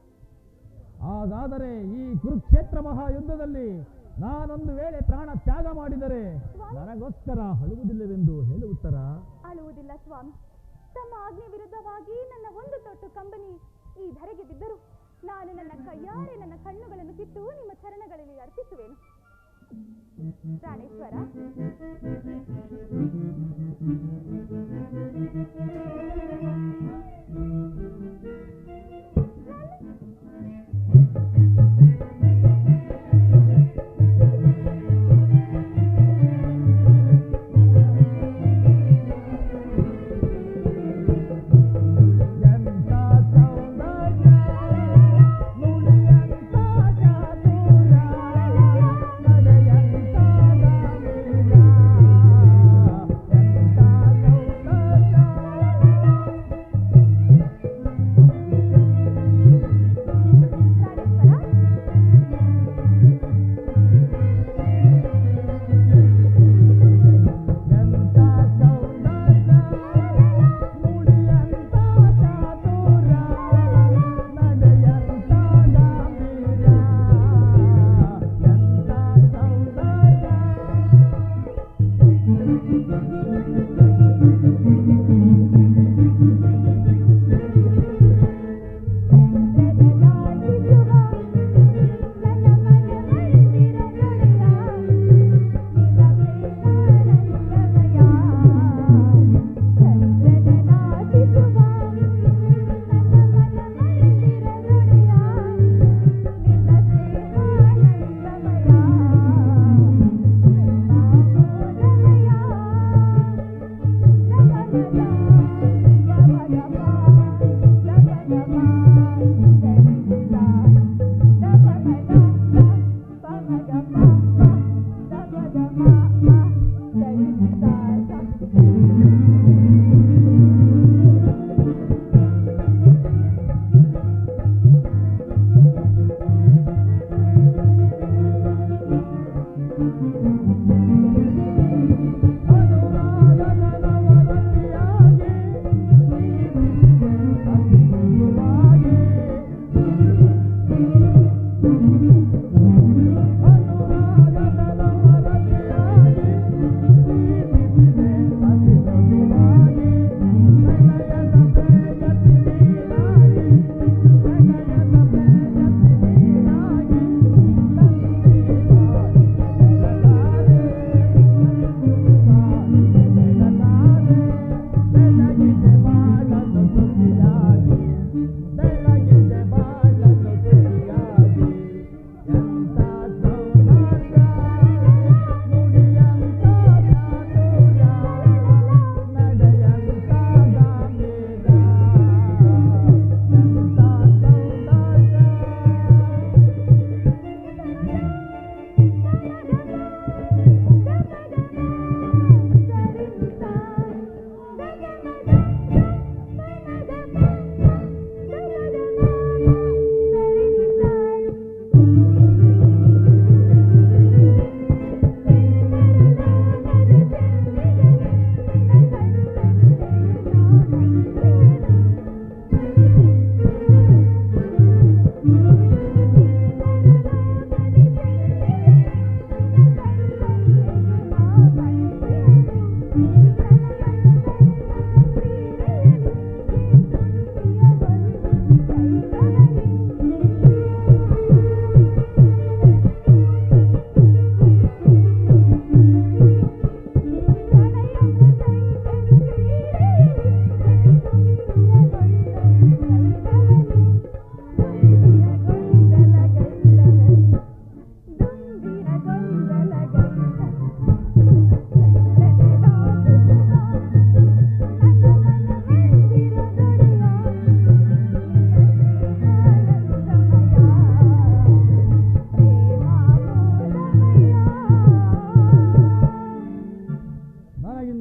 ಹಾಗಾದರೆ ಈ ಕುರುಕ್ಷೇತ್ರ ಮಹಾಯುದ್ಧದಲ್ಲಿ ನಾನೊಂದು ವೇಳೆ ಪ್ರಾಣ ತ್ಯಾಗ ಮಾಡಿದರೆ ನನಗೋಸ್ಕರ ಅಳುವುದಿಲ್ಲವೆಂದು ಹೇಳು ಉತ್ತರ. ಅಳುವುದಿಲ್ಲ ಸ್ವಾಮಿ. ತಮ್ಮ ಆಜ್ಞೆ ವಿರುದ್ಧವಾಗಿ ನನ್ನ ಒಂದು ತೊಟ್ಟು ಕಂಬನಿ ಈ ಧರೆಗೆ ಬಿದ್ದರು ನಾನು ನನ್ನ ಕೈಯಾರೆ ನನ್ನ ಕಣ್ಣುಗಳನ್ನು ಕಿತ್ತು ನಿಮ್ಮ ಚರಣಗಳಲ್ಲಿ ಅರ್ಪಿಸುವೆನು. ಪ್ರಾಣೇಶ್ವರ, ಎಂತ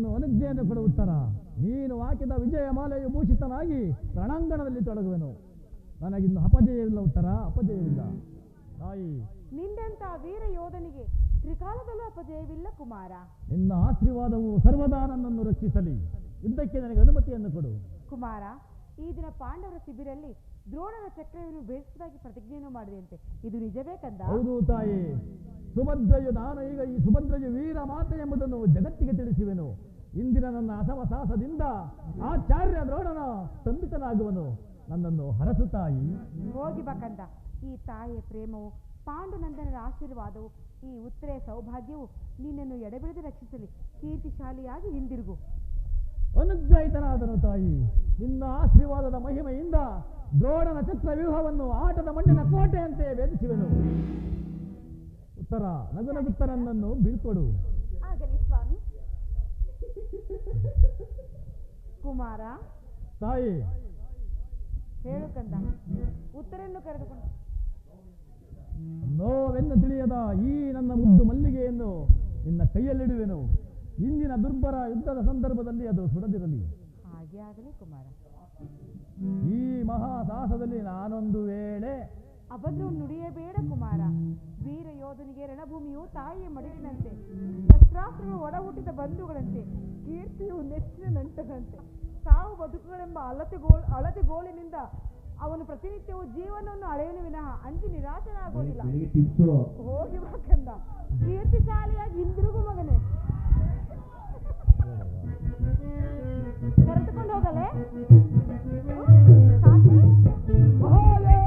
ಎನ್ನು ಅನುಜ್ಞೆಯನ್ನು ಕೊಡು ಉತ್ತರ. ನೀನು ಹಾಕಿದ ವಿಜಯ ಮಾಲೆಯು ಭೂಷಿತನಾಗಿ ರಣಾಂಗಣದಲ್ಲಿ ತೊಡಗುವೆನು. ನನಗಿನ್ನು ಅಪಜಯವಿಲ್ಲ ಉತ್ತರ, ಅಪಜಯವಿಲ್ಲ. ತಾಯಿ, ನಿಂದಂತ ವೀರ ಯೋಧನಿಗೆ ತ್ರಿಕಾಲದಲ್ಲೂ ಅಪಜಯವಿಲ್ಲ ಕುಮಾರ. ನಿನ್ನ ಆಶೀರ್ವಾದವು ಸರ್ವದಾ ನನ್ನನ್ನು ರಕ್ಷಿಸಲಿ. ಯುದ್ಧಕ್ಕೆ ನನಗೆ ಅನುಮತಿಯನ್ನು ಕೊಡು. ಕುಮಾರ, ಈ ದಿನ ಪಾಂಡವರ ಶಿಬಿರಲ್ಲಿ ದ್ರೋಣನ ಚಕ್ರವನ್ನು ಬೇಯಿಸುವುದಾಗಿ ಪ್ರತಿಜ್ಞೆಯನ್ನು ಮಾಡಿದಂತೆ ಇದು ನಿಜವೇ ಕಂದ? ಹೌದು ತಾಯಿ. ಸುಭದ್ರೆಯು ನಾನು ಈಗ ಈ ಸುಭದ್ರೆಯು ವೀರ ಮಾತೆ ಎಂಬುದನ್ನು ಜಗತ್ತಿಗೆ ತಿಳಿಸುವೆನು. ಇಂದಿನ ನನ್ನ ಅಸವಸಾಸದಿಂದ ಆಚಾರ್ಯ ದ್ರೋಣನ ಸ್ತಂಭಿತನಾಗುವನು. ನನ್ನನ್ನು ಹರಸು ತಾಯಿ. ಹೋಗಿ ಬಕಂದ. ಈ ತಾಯಿಯ ಪ್ರೇಮವು, ಪಾಂಡುನಂದನರ ಆಶೀರ್ವಾದವು, ಈ ಉತ್ತರೆಯ ಸೌಭಾಗ್ಯವು ನಿನ್ನನ್ನು ಎಡೆಬಿಡದೆ ರಕ್ಷಿಸಲಿ. ಕೀರ್ತಿಶಾಲಿಯಾಗಿ ಹಿಂದಿರುಗು. ಅನುಗ್ರಹಿತನಾದನು ತಾಯಿ. ನಿನ್ನ ಆಶೀರ್ವಾದದ ಮಹಿಮೆಯಿಂದ ದ್ರೋಣನ ಚಕ್ರವ್ಯೂಹವನ್ನು ಆಟದ ಮಣ್ಣಿನ ಕೋಟೆಯಂತೆ ವೇದಿಸುವೆನು. ಉತ್ತರ, ನಗುನಗುತ್ತ ನನ್ನನ್ನು ಬೀಳ್ಕೊಡು. ಆಗಲಿ ಸ್ವಾಮಿ. ಕುಮಾರ, ತಾಯಿ, ಹೇಳು ಕಂದ. ಉತ್ತರನ್ನು ಕರೆದುಕೊಂಡು ನೋವೆನ್ನು ತಿಳಿಯದ ಈ ನನ್ನ ಮುದ್ದು ಮಲ್ಲಿಗೆಯನ್ನು ನಿನ್ನ ಕೈಯಲ್ಲಿಡುವೆನು. ಇಂದಿನ ದುರ್ಬರ ಯುದ್ಧದ ಸಂದರ್ಭದಲ್ಲಿ ಅದು ಸುಡದಿರಲಿ. ಹಾಗೆ ಆಗಲಿ ಕುಮಾರ. ಈ ಮಹಾಸಾಹಸದಲ್ಲಿ ನಾನೊಂದು ವೇಳೆ ಅಭದ್ರವನ್ನು ನುಡಿಯಬೇಡ ಕುಮಾರ. ವೀರ ಯೋಧನಿಗೆ ರಣಭೂಮಿಯು ತಾಯಿಯ ಮಡಿಲಿನಂತೆ, ಶಸ್ತ್ರಾಸ್ತ್ರಗಳು ಒಡ ಹುಟ್ಟಿದ ಬಂಧುಗಳಂತೆ, ಕೀರ್ತಿಯು ನೆಚ್ಚಿನ ನಂಟದಂತೆ. ಸಾವು ಬದುಕುಗಳೆಂಬ ಅಳತೆಗೋಲಿನಿಂದ ಅವನು ಪ್ರತಿನಿತ್ಯವೂ ಜೀವನವನ್ನು ಅಳೆಯಲು ವಿನಃ ಅಂಜಿ ನಿರಾಶನಾಗೋದಿಲ್ಲ. ಹೋಗಿ ಬೇಕಂದ. ಕೀರ್ತಿಶಾಲಿಯಾಗಿ ಹಿಂದಿರುಗು ಮಗನೇ. ಕರೆದುಕೊಂಡು ಹೋಗಲೇ?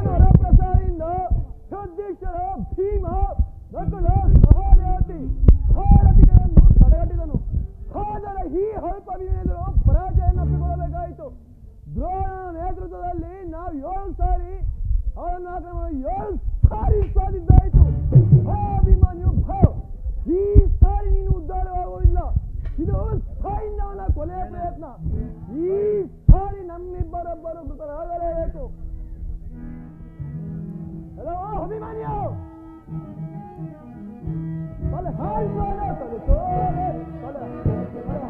ವರಪ್ರಸಾದಿಂದ ಯೋಧೀಶ್ವರ ಭೀಮ ನಕುಲ ಸಹಾಯತಿ ಭಾರತಿಗಳನ್ನು ತಡೆಗಟ್ಟಿದನು. ಆದರೆ ಈ ಅಲ್ಪವಿನೆದುರು ಪರಾಜಯನ್ನಪ್ಪಿಕೊಳ್ಳಬೇಕಾಯಿತು. ದ್ರೋಣನ ನೇತೃತ್ವದಲ್ಲಿ ನಾವು 7 ಸಾರಿ ಅವರನ್ನು ಆಕ್ರಮಣ 7 ಸಾರಿ ಸಾಧಿದ್ದಾಯಿತು. ಅಭಿಮನ್ಯು ಭಾವ್, ಈ ಸಾರಿ ನೀನು ಉದ್ಧಾರವಾಗುವುದಿಲ್ಲ. ಇದು ಸಾಯಿನ ಕೊನೆಯ ಪ್ರಯತ್ನ. ಈ ಸಾರಿ ನಮ್ಮಿಬ್ಬರೊಬ್ಬರು ಮೃತರಾಗಲೇಬೇಕು. ಹಲೋ ಅಭಿಮನ್ಯು, ತಲೆ ಹಾಯ್ಸೋಣ, ತಲೆ ತೋರೆ, ತಲೆ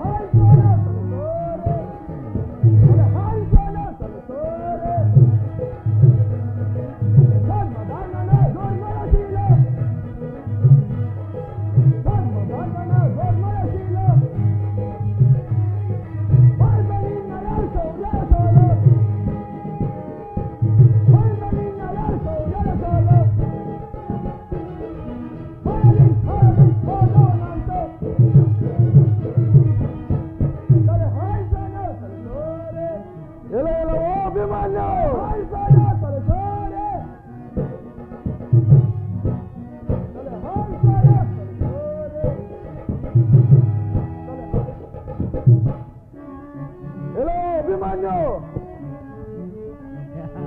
ಹಾಯ್ಸೋಣ, ತಲೆ ತೋರೆ, ತಲೆ ಹಾಯ್ಸೋಣ, ತಲೆ ತೋರೆ. ಧರ್ಮದಾನನ ಧರ್ಮರಶೀಲ, ಧರ್ಮದಾನನ ಧರ್ಮರಶೀಲ,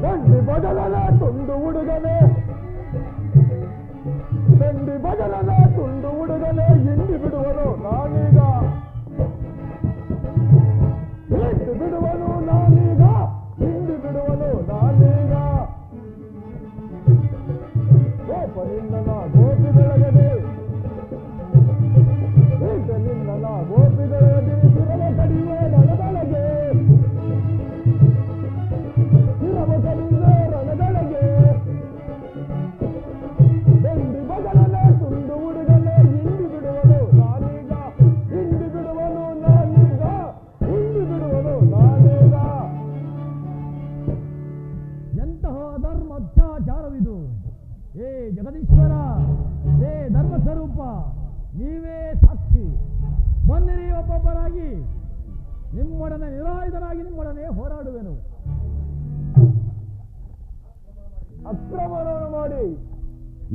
ದಂಡಿ ಬದಲನ ತುಂಡು ಹುಡುಗನೆ, ದಂಡಿ ಬದಲನ ತುಂಡು ಹುಡುಗನೆ, ಹಿಂಡಿ ಬಿಡುವನು ನಾನೀಗ, ಹಿಂಡಿ ಬಿಡುವನು ನಾನೀಗ, ಹಿಂಡಿ ಬಿಡುವನು ನಾನೀಗ. ಗೋಪ ನಿನ್ನನ ಗೋಪಿ ಬೆಳಗದೆ, ನಿನ್ನನ ಗೋಪಿ ಬೆಳಗದೆ, ಸುರವ ಕಡಿಮೆ ನನದೊಳಗೆ, ರಣದೊಳಗೆ ದಂಡಿ ಬದಲನ ತುಂಡು ಹುಡುಗನೆ, ಹಿಂಡಿ ಬಿಡುವನು ನಾನೀಗ, ಹಿಂಡಿ ಬಿಡುವನು ನಾನೀಗ, ಹಿಂಡಿ ಬಿಡುವನು ನಾನೀಗ. ಎಂತಹ ಧರ್ಮ ಅತ್ಯಾಚಾರವಿದು! ಏ ಜಗದೀಶ್ವರ, ಏ ಧರ್ಮ ಸ್ವರೂಪ, ನೀವೇ ಸಾಕ್ಷಿ. ಬನ್ನಿರಿ, ಒಬ್ಬೊಬ್ಬರಾಗಿ ನಿಮ್ಮೊಡನೆ ನಿರಾಯುಧನಾಗಿ ನಿಮ್ಮೊಡನೆ ಹೋರಾಡುವೆನು. ಅಕ್ರಮಣವನ್ನು ಮಾಡಿ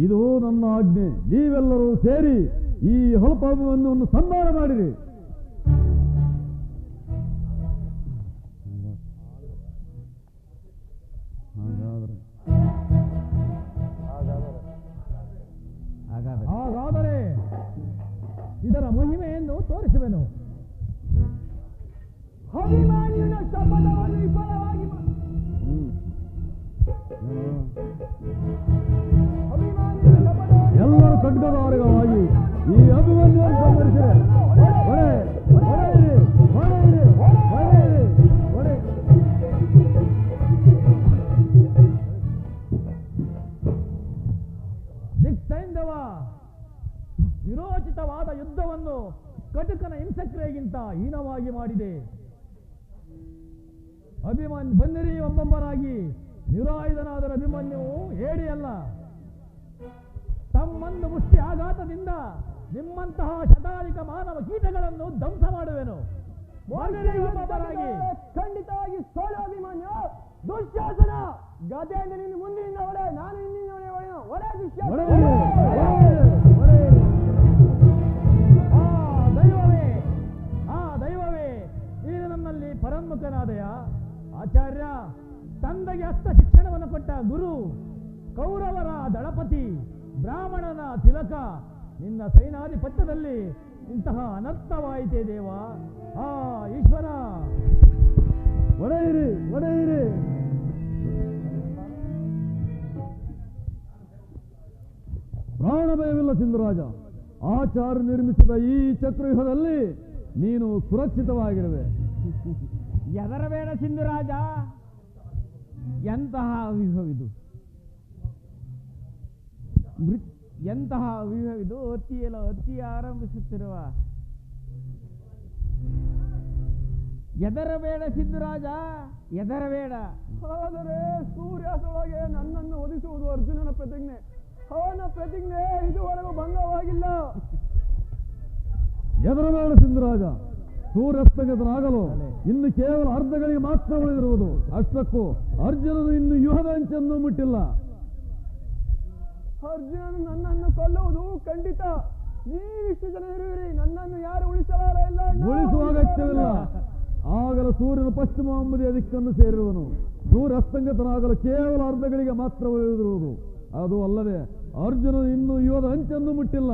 ಇದು ನನ್ನ ಆಜ್ಞೆ. ನೀವೆಲ್ಲರೂ ಸೇರಿ ಈ ಹಲ್ಪವನ್ನು ಸಂಧಾನ ಮಾಡಿರಿ. ಹಾಗಾದರೆ ಇದರ ಮಹಿಮೆಯನ್ನು ತೋರಿಸುವೆನು. ಅಭಿಮಾನಿಯ ಶಪಥವನ್ನು ವಿಫಲವಾಗಿ ಎಲ್ಲರೂ ಖಡ್ಗಧಾರಿಗಳಾಗಿ ಈ ಅಭಿಮನ್ಯುವನ್ನು ಸಂಹರಿಸಿದೆ. ಎಂತ ಹೀನವಾಗಿ ಮಾಡಿದೆ. ಬನ್ನಿರಿ ಒಬ್ಬೊಬ್ಬರಾಗಿ. ನಿರಾಯುಧನಾದರ ಅಭಿಮನ್ಯುವು ಹೇಡಿಯಲ್ಲ. ತಮ್ಮನ್ನು ಮುಷ್ಟಿ ಆಘಾತದಿಂದ ನಿಮ್ಮಂತಹ ಶತಾಧಿಕ ಮಾನವ ಕೀಟಗಳನ್ನು ಧ್ವಂಸ ಮಾಡುವೆನು. ಒಬ್ಬೊಬ್ಬರಾಗಿ. ಖಂಡಿತವಾಗಿ ಸೋಲು ಅಭಿಮನ್ಯು. ದುಶ್ಯಾಸನ ಗದೆಯಿಂದ ನಿನ್ನ ಮುಂದಿನಿಂದ ಹೊಡೆ, ನಾನು ಹಿಂದಿನ ಹೊಡೆ ದುಶ್ಯಾಸನ. ದೈವವೇ ಈಗ ನನ್ನಲ್ಲಿ ಪರನ್ಮುಖನಾದಯ. ಆಚಾರ್ಯ, ತಂದೆಗೆ ಹಸ್ತ ಶಿಕ್ಷಣವನ್ನು ಕೊಟ್ಟ ಗುರು, ಕೌರವರ ದಳಪತಿ, ಬ್ರಾಹ್ಮಣನ ತಿಲಕ, ನಿನ್ನ ಸೈನಾಧಿಪತ್ಯದಲ್ಲಿ ಇಂತಹ ಅನರ್ಥವಾಯಿತೇ ದೇವ. ಈಶ್ವರ, ಒಡೆಯಿರಿ ಒಡೆಯಿರಿ. ಪ್ರಾಣ ಭಯವಿಲ್ಲ ಸಿಂಧುರಾಜ. ಆಚಾರ್ಯ ನಿರ್ಮಿಸಿದ ಈ ಚಕ್ರವ್ಯೂಹದಲ್ಲಿ ನೀನು ಸುರಕ್ಷಿತವಾಗಿರುವೆ. ಹೆದರಬೇಡ ಸಿಂಧುರಾಜ. ಎಂತಹ ವ್ಯೂಹವಿದು, ಎಂತಹ ವ್ಯೂಹವಿದು. ಹತ್ತಿ ಆರಂಭಿಸುತ್ತಿರುವ. ಹೆದರಬೇಡ ಸಿಂಧುರಾಜ, ಹೆದರಬೇಡ. ಆದರೆ ಸೂರ್ಯಾಸ್ತೊಳಗೆ ನನ್ನನ್ನು ಒದಿಸುವುದು ಅರ್ಜುನನ ಪ್ರತಿಜ್ಞೆ. ಅವನ ಪ್ರತಿಜ್ಞೆ ಇದುವರೆಗೂ ಭಂಗವಾಗಿಲ್ಲ. ಹೆದರಬೇಡ ಸಿಂಧುರಾಜ. ಸೂರ್ಯಾಸ್ತಗತನಾಗಲು ಇನ್ನು ಕೇವಲ ಅರ್ಧಗಳಿಗೆ ಮಾತ್ರ ಉಳಿದಿರುವುದು. ಅಷ್ಟಕ್ಕೂ ಅರ್ಜುನನು ಇನ್ನು ವ್ಯೂಹದ ಅಂಚನ್ನು ಮುಟ್ಟಿಲ್ಲ. ಅರ್ಜುನನು ನನ್ನನ್ನು ಕೊಲ್ಲುವುದು ಖಂಡಿತ. ನೀವಿಷ್ಟು ಜನ ಇರುವಿರಿ, ನನ್ನನ್ನು ಯಾರು ಉಳಿಸಲಾರ ಇಲ್ಲ. ಉಳಿಸುವ ಅಗತ್ಯವಿಲ್ಲ. ಆಗಲೂ ಸೂರ್ಯನು ಪಶ್ಚಿಮ ಅಂಬುದಿಯ ದಿಕ್ಕನ್ನು ಸೇರಿರುವನು. ಸೂರ್ಯಾಸ್ತಂಗತನಾಗಲು ಕೇವಲ ಅರ್ಧಗಳಿಗೆ ಮಾತ್ರ ಉಳಿದಿರುವುದು. ಅದು ಅಲ್ಲದೆ ಅರ್ಜುನನು ಇನ್ನೂ ವ್ಯೂಹದ ಅಂಚನ್ನು ಮುಟ್ಟಿಲ್ಲ.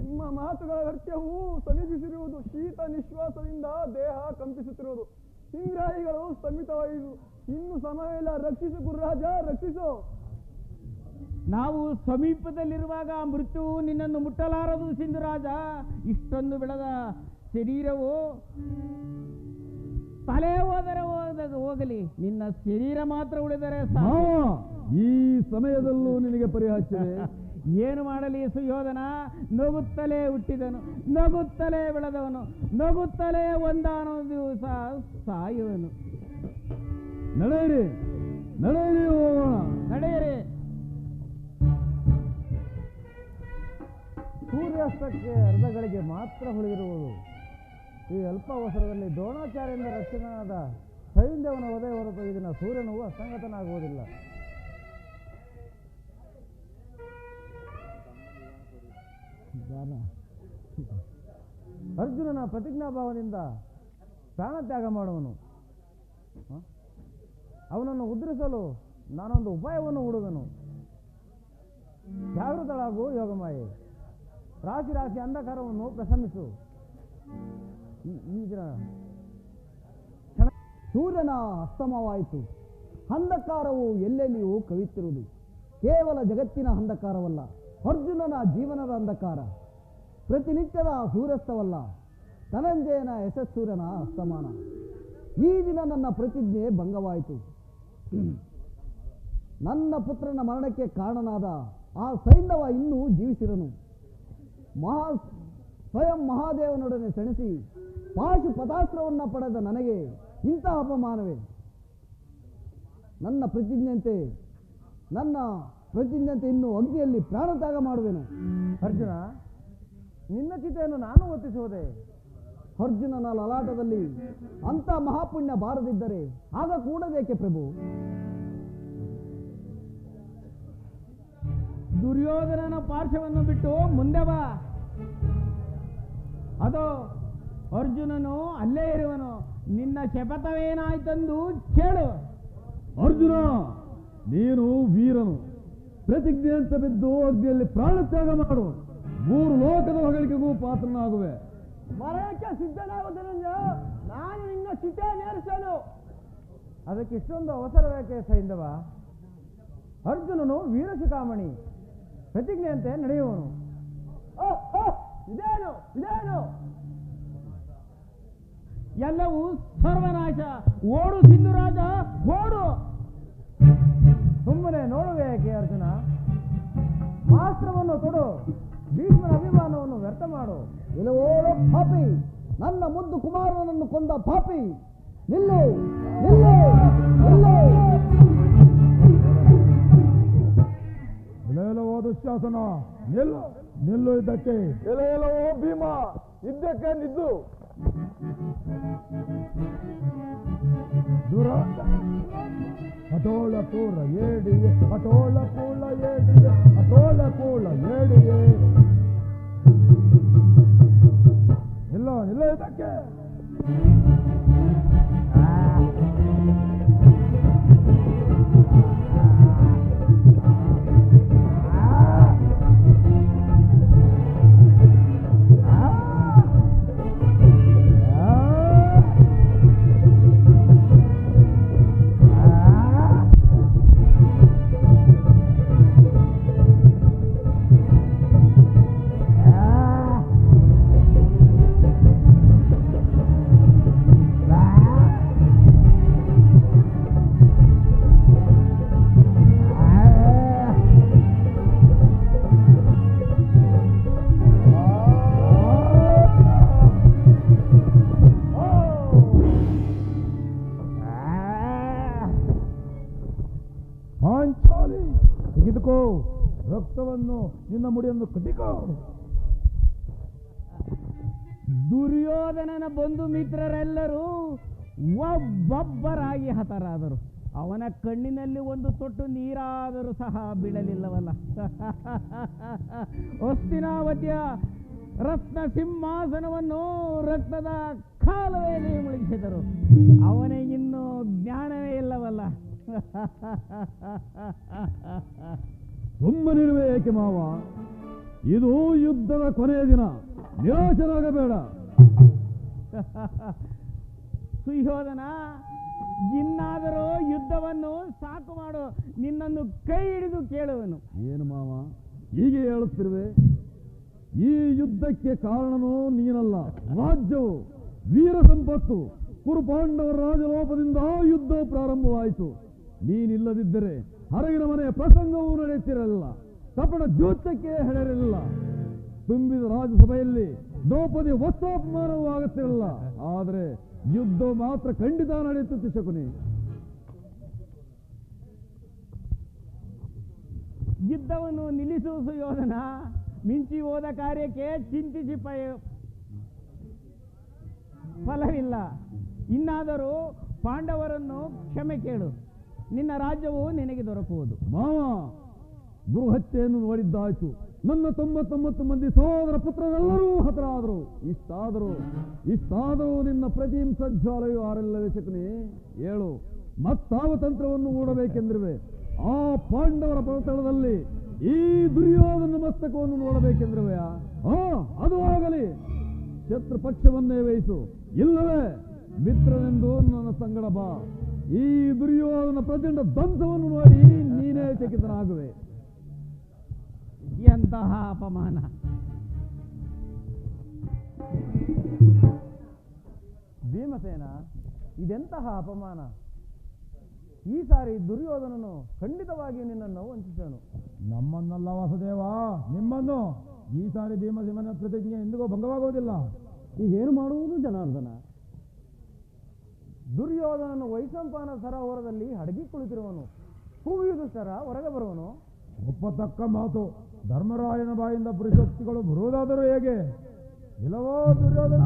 ನಿಮ್ಮ ಮಾತುಗಳ ಅರ್ಥವು ಸಮೀಪಿಸಿರುವುದು. ಶೀತ ನಿಶ್ವಾಸದಿಂದ ದೇಹ ಕಂಪಿಸುತ್ತಿರುವುದು. ಇಂದ್ರಾಯಿಗಳು ಸ್ತಂಭಿತವಾಯಿತು. ಇನ್ನು ಸಮಯವಿಲ್ಲ. ರಕ್ಷಿಸು ಗುರುರಾಜ, ರಕ್ಷಿಸು. ನಾವು ಸಮೀಪದಲ್ಲಿರುವಾಗ ಮೃತ್ಯು ನಿನ್ನನ್ನು ಮುಟ್ಟಲಾರದು ಸಿಂಧುರಾಜ. ಇಷ್ಟೊಂದು ಬೆಳೆದ ಶರೀರವು ತಲೆ ಹೋದರೆ ಹೋಗಲಿ, ನಿನ್ನ ಶರೀರ ಮಾತ್ರ ಉಳಿದರೆ ಸಾಕು. ಈ ಸಮಯದಲ್ಲೂ ನಿನಗೆ ಪರಿಹಾಸ್ಯವೇ? ಏನು ಮಾಡಲಿ ಸುಯೋಧನ? ನಗುತ್ತಲೇ ಹುಟ್ಟಿದನು, ನಗುತ್ತಲೇ ಬೆಳೆದವನು, ನಗುತ್ತಲೇ ಒಂದಾನೋ ದಿವಸ ಸಾಯುವನು. ನಡೆಯಿರಿ ನಡೆಯಿರಿ, ಹೋಗೋಣ. ನಡೆಯಿರಿ. ಸೂರ್ಯಾಸ್ತಕ್ಕೆ ಅರ್ಧಗಳಿಗೆ ಮಾತ್ರ ಉಳಿದಿರುವುದು. ಈ ಅಲ್ಪ ಅವಸರದಲ್ಲಿ ದ್ರೋಣಾಚಾರ್ಯರಿಂದ ರಕ್ಷಣಾದ ಸೈಂಧವನ ಒದೆ ಹೊರತು ಇದನ್ನ ಸೂರ್ಯನು ಅಸಂಗತನಾಗುವುದಿಲ್ಲ. ಅರ್ಜುನನ ಪ್ರತಿಜ್ಞಾಭಾವದಿಂದ ಪ್ರಾಣತ್ಯಾಗ ಮಾಡುವನು. ಅವನನ್ನು ಉದ್ರಿಸಲು ನಾನೊಂದು ಉಪಾಯವನ್ನು ಹುಡುಗನು. ಜಾಗೃತಳಾಗು ಯೋಗಮಾಯೆ. ರಾಶಿ ರಾಶಿ ಅಂಧಕಾರವನ್ನು ಪ್ರಶಮಿಸು. ಸೂರ್ಯನ ಅಸ್ತಮವಾಯಿತು. ಅಂಧಕಾರವು ಎಲ್ಲೆಲ್ಲಿಯೂ ಕವಿಯುತ್ತಿರುವುದು. ಕೇವಲ ಜಗತ್ತಿನ ಅಂಧಕಾರವಲ್ಲ, ಅರ್ಜುನನ ಜೀವನದ ಅಂಧಕಾರ. ಪ್ರತಿನಿತ್ಯದ ಸೂರ್ಯಾಸ್ತವಲ್ಲ, ಧನಂಜಯನ ಯಶಸ್ಸೂರ್ಯನ ಅಸ್ತಮಾನ. ಈ ದಿನ ನನ್ನ ಪ್ರತಿಜ್ಞೆ ಭಂಗವಾಯಿತು. ನನ್ನ ಪುತ್ರನ ಮರಣಕ್ಕೆ ಕಾರಣನಾದ ಆ ಸೈಂಧವ ಇನ್ನೂ ಜೀವಿಸಿರನು. ಸ್ವಯಂ ಮಹಾದೇವನೊಡನೆ ಸೆಣಸಿ ಪಾಶುಪತಾಸ್ತ್ರವನ್ನು ಪಡೆದ ನನಗೆ ಇಂತಹ ಅಪಮಾನವೇ? ನನ್ನ ಪ್ರತಿಜ್ಞೆಯಂತೆ ಇನ್ನು ಅಗ್ನಿಯಲ್ಲಿ ಪ್ರಾಣತ್ಯಾಗ ಮಾಡುವೆನು. ಅರ್ಜುನ, ನಿನ್ನ ಚಿತೆಯನ್ನು ನಾನು ಒತ್ತಿಸುವುದೇ? ಅರ್ಜುನನ ಲಲಾಟದಲ್ಲಿ ಅಂತ ಮಹಾಪುಣ್ಯ ಬಾರದಿದ್ದರೆ ಆಗ ಕೂಡಬೇಕೆ ಪ್ರಭು? ದುರ್ಯೋಧನನ ಪಾರ್ಶ್ವವನ್ನು ಬಿಟ್ಟು ಮುಂದೆ ಬಾ. ಅದು ಅರ್ಜುನನು ಅಲ್ಲೇ ಇರುವನು. ನಿನ್ನ ಶಪಥವೇನಾಯ್ತೆಂದು ಕೇಳು. ಅರ್ಜುನ, ನೀನು ವೀರನು. ಪ್ರತಿಜ್ಞೆ ಅಂತ ಬಿದ್ದು ಅಗ್ನಿಯಲ್ಲಿ ಪ್ರಾಣತ್ಯಾಗ ಮಾಡು. 3 ಲೋಕದ ಹೊಗಳಿಕೆಗೂ ಪಾತ್ರನಾಗುವೆ. ಮರಣಕ್ಕೆ ಸಿದ್ಧನಾಗುವುದರಿಂದ ನಾನು ನಿನ್ನ ಚಿತೆ ನೇರಿಸಲು. ಅದಕ್ಕೆ ಇಷ್ಟೊಂದು ಅವಸರ ಬೇಕೆ ಸೈಂಧವ? ಅರ್ಜುನನು ವೀರಶಿಖಾಮಣಿ, ಪ್ರತಿಜ್ಞೆಯಂತೆ ನಡೆಯುವನು. ಇದೇನು ಎಲ್ಲವೂ ಸರ್ವನಾಶ. ಓಡು ಸಿಂಧುರಾಜ, ಓಡು. ಸುಮ್ಮನೆ ನೋಡುವೆ ಏಕೆ ಅರ್ಜುನ? ಮಾಸ್ತ್ರವನ್ನು ತೊಡು, ಭೀಷ್ಮನ ಅಭಿಮಾನವನ್ನು ವ್ಯರ್ಥ ಮಾಡು. ಇಲ್ಲವೋಳು ಪಾಪಿ, ನನ್ನ ಮುದ್ದು ಕುಮಾರನನ್ನು ಕೊಂದ ಪಾಪಿ, ನಿಲ್ಲು ನಿಲ್ಲು ನಿಲ್ಲು. ಎಲ್ಲೆಲ್ಲವೋ ದುಶ್ಯಾಸನ, ನಿಲ್ಲು ನಿಲ್ಲು ಇದ್ದಕ್ಕೆ. ಎಲ್ಲೆಲ್ಲವೋ ಭೀಮ, ಇದ್ದಕ್ಕೆ ನಿದ್ದು. ದುರಂತ ಅಟೋಳ ಕೂಳ ಏಡಿಯೇ, ಅಟೋಳ ಕೂಳ ಏಡಿಯೇ, ಅಟೋಳ ಕೂಳ ಏಡಿಯೇ. ನಿಲ್ಲ ನಿಲ್ಲ ಇದಕ್ಕೆ. ತೆಗೆದುಕೋ ರಕ್ತವನ್ನು, ನಿನ್ನ ಮುಡಿಯನ್ನು ಕಟ್ಟಿಕೋ. ದುರ್ಯೋಧನನ ಬಂಧು ಮಿತ್ರರೆಲ್ಲರೂ ಒಬ್ಬೊಬ್ಬರಾಗಿ ಹತರಾದರು. ಅವನ ಕಣ್ಣಿನಲ್ಲಿ ಒಂದು ತೊಟ್ಟು ನೀರಾದರೂ ಸಹ ಬೀಳಲಿಲ್ಲವಲ್ಲ. ಹಸ್ತಿನಾವತಿಯ ರತ್ನ ಸಿಂಹಾಸನವನ್ನು ರಕ್ತದ ಕಾಲುವೆಯಲ್ಲಿ ಮುಳುಗಿಸಿದರು. ಅವನಿಗಿನ್ನೂ ಜ್ಞಾನವೇ ಇಲ್ಲವಲ್ಲ. ಸುಮ್ಮನಿರುವೆ ಏಕೆ ಮಾವ? ಇದು ಯುದ್ಧದ ಕೊನೆಯ ದಿನ, ನಿರಾಶರಾಗಬೇಡ. ಸುಯೋಧನ, ಇನ್ನಾದರೂ ಯುದ್ಧವನ್ನು ಸಾಕು ಮಾಡು. ನಿನ್ನನ್ನು ಕೈ ಹಿಡಿದು ಕೇಳುವನು. ಏನು ಮಾವ ಹೀಗೆ ಹೇಳುತ್ತಿರುವೆ? ಈ ಯುದ್ಧಕ್ಕೆ ಕಾರಣನೂ ನೀನಲ್ಲ, ರಾಜ್ಯವು, ವೀರ ಸಂಪತ್ತು, ಕುರುಪಾಂಡವರ ರಾಜಲೋಪದಿಂದ ಯುದ್ಧ ಪ್ರಾರಂಭವಾಯಿತು. ನೀನಿಲ್ಲದಿದ್ದರೆ ಹೊರಗಿನ ಮನೆಯ ಪ್ರಸಂಗವೂ ನಡೆಯುತ್ತಿರಲಿಲ್ಲ, ಕಪಟ ದ್ಯೋತಕ್ಕೆ ಹೆಡರಿರಲಿಲ್ಲ, ತುಂಬಿದ ರಾಜಸಭೆಯಲ್ಲಿ ದ್ರೌಪದಿ ವಸ್ತ್ರಾಪಮಾನವೂ ಆಗುತ್ತಿರಲಿಲ್ಲ. ಆದರೆ ಯುದ್ಧ ಮಾತ್ರ ಖಂಡಿತ ನಡೆಯುತ್ತಿತ್ತು ಶಕುನಿ. ಯುದ್ಧವನ್ನು ನಿಲ್ಲಿಸುವ ಸುಯೋಧನ. ಮಿಂಚಿ ಹೋದ ಕಾರ್ಯಕ್ಕೆ ಚಿಂತಿಸಿ ಫಲವಿಲ್ಲ. ಇನ್ನಾದರೂ ಪಾಂಡವರನ್ನು ಕ್ಷಮೆ ಕೇಳು. ನಿನ್ನ ರಾಜ್ಯವು ನಿನಗೆ ದೊರಕುವುದು. ಮಾವ, ಗುರುಹತ್ಯೆಯನ್ನು ನೋಡಿದ್ದಾಯ್ತು. ನನ್ನ 99 ಮಂದಿ ಸಹೋದರ ಪುತ್ರರೆಲ್ಲರೂ ಹತರಾದರು. ಇಷ್ಟಾದರೂ ನಿನ್ನ ಪ್ರತಿಹಿಂಸಜ್ವಾಲೆಯು ಆರಲ್ಲವೇ ಶಕುನಿ? ಹೇಳು, ಮತ್ತಾವ ತಂತ್ರವನ್ನು ಹೂಡಬೇಕೆಂದಿರುವೆ? ಆ ಪಾಂಡವರ ಪರತಳದಲ್ಲಿ ಈ ದುರ್ಯೋಧನ ಮಸ್ತಕವನ್ನು ನೋಡಬೇಕೆಂದಿರುವೆಯಾ? ಅದು ಆಗಲಿ. ಶತ್ರು ಪಕ್ಷವನ್ನೇ ವಹಿಸು, ಇಲ್ಲವೇ ಮಿತ್ರನೆಂದು ನನ್ನ ಸಂಗಡ ಬಾ. ಈ ದುರ್ಯೋಧನ ಪ್ರಚಂಡ ಧ್ವಂಸವನ್ನು ನೋಡಿ ನೀನೇ ಚಕಿತನಾಗುವೆ. ಎಂತಹ ಅಪಮಾನ! ಭೀಮಸೇನ, ಇದೆಂತಹ ಅಪಮಾನ! ಈ ಸಾರಿ ದುರ್ಯೋಧನನು ಖಂಡಿತವಾಗಿಯೂ ನಿನ್ನನ್ನು ವಂಚಿಸನು. ನಮ್ಮನ್ನಲ್ಲ ವಾಸುದೇವ, ನಿಮ್ಮನ್ನು. ಈ ಸಾರಿ ಭೀಮಸೇನ ಪ್ರತಿಜ್ಞೆ ಎಂದಿಗೂ ಭಂಗವಾಗುವುದಿಲ್ಲ. ಈಗೇನು ಮಾಡುವುದು ಜನಾರ್ದನ? ದುರ್ಯೋಧನನು ವೈಶಂಪಾಯನ ಸರೋವರದಲ್ಲಿ ಅಡಗಿ ಕುಳಿತಿರುವನು. ಹೂವಿಯುದುಷ್ಟರ ಹೊರಗೆ ಬರುವನು. ಒಪ್ಪತಕ್ಕ ಮಾತು. ಧರ್ಮರಾಯನ ಬಾಯಿಂದ ಪುರುಷೋಕ್ತಿಗಳು ಬರುವುದಾದರೂ ಹೇಗೆ? ಇಲ್ಲವೋ ದುರ್ಯೋಧನ,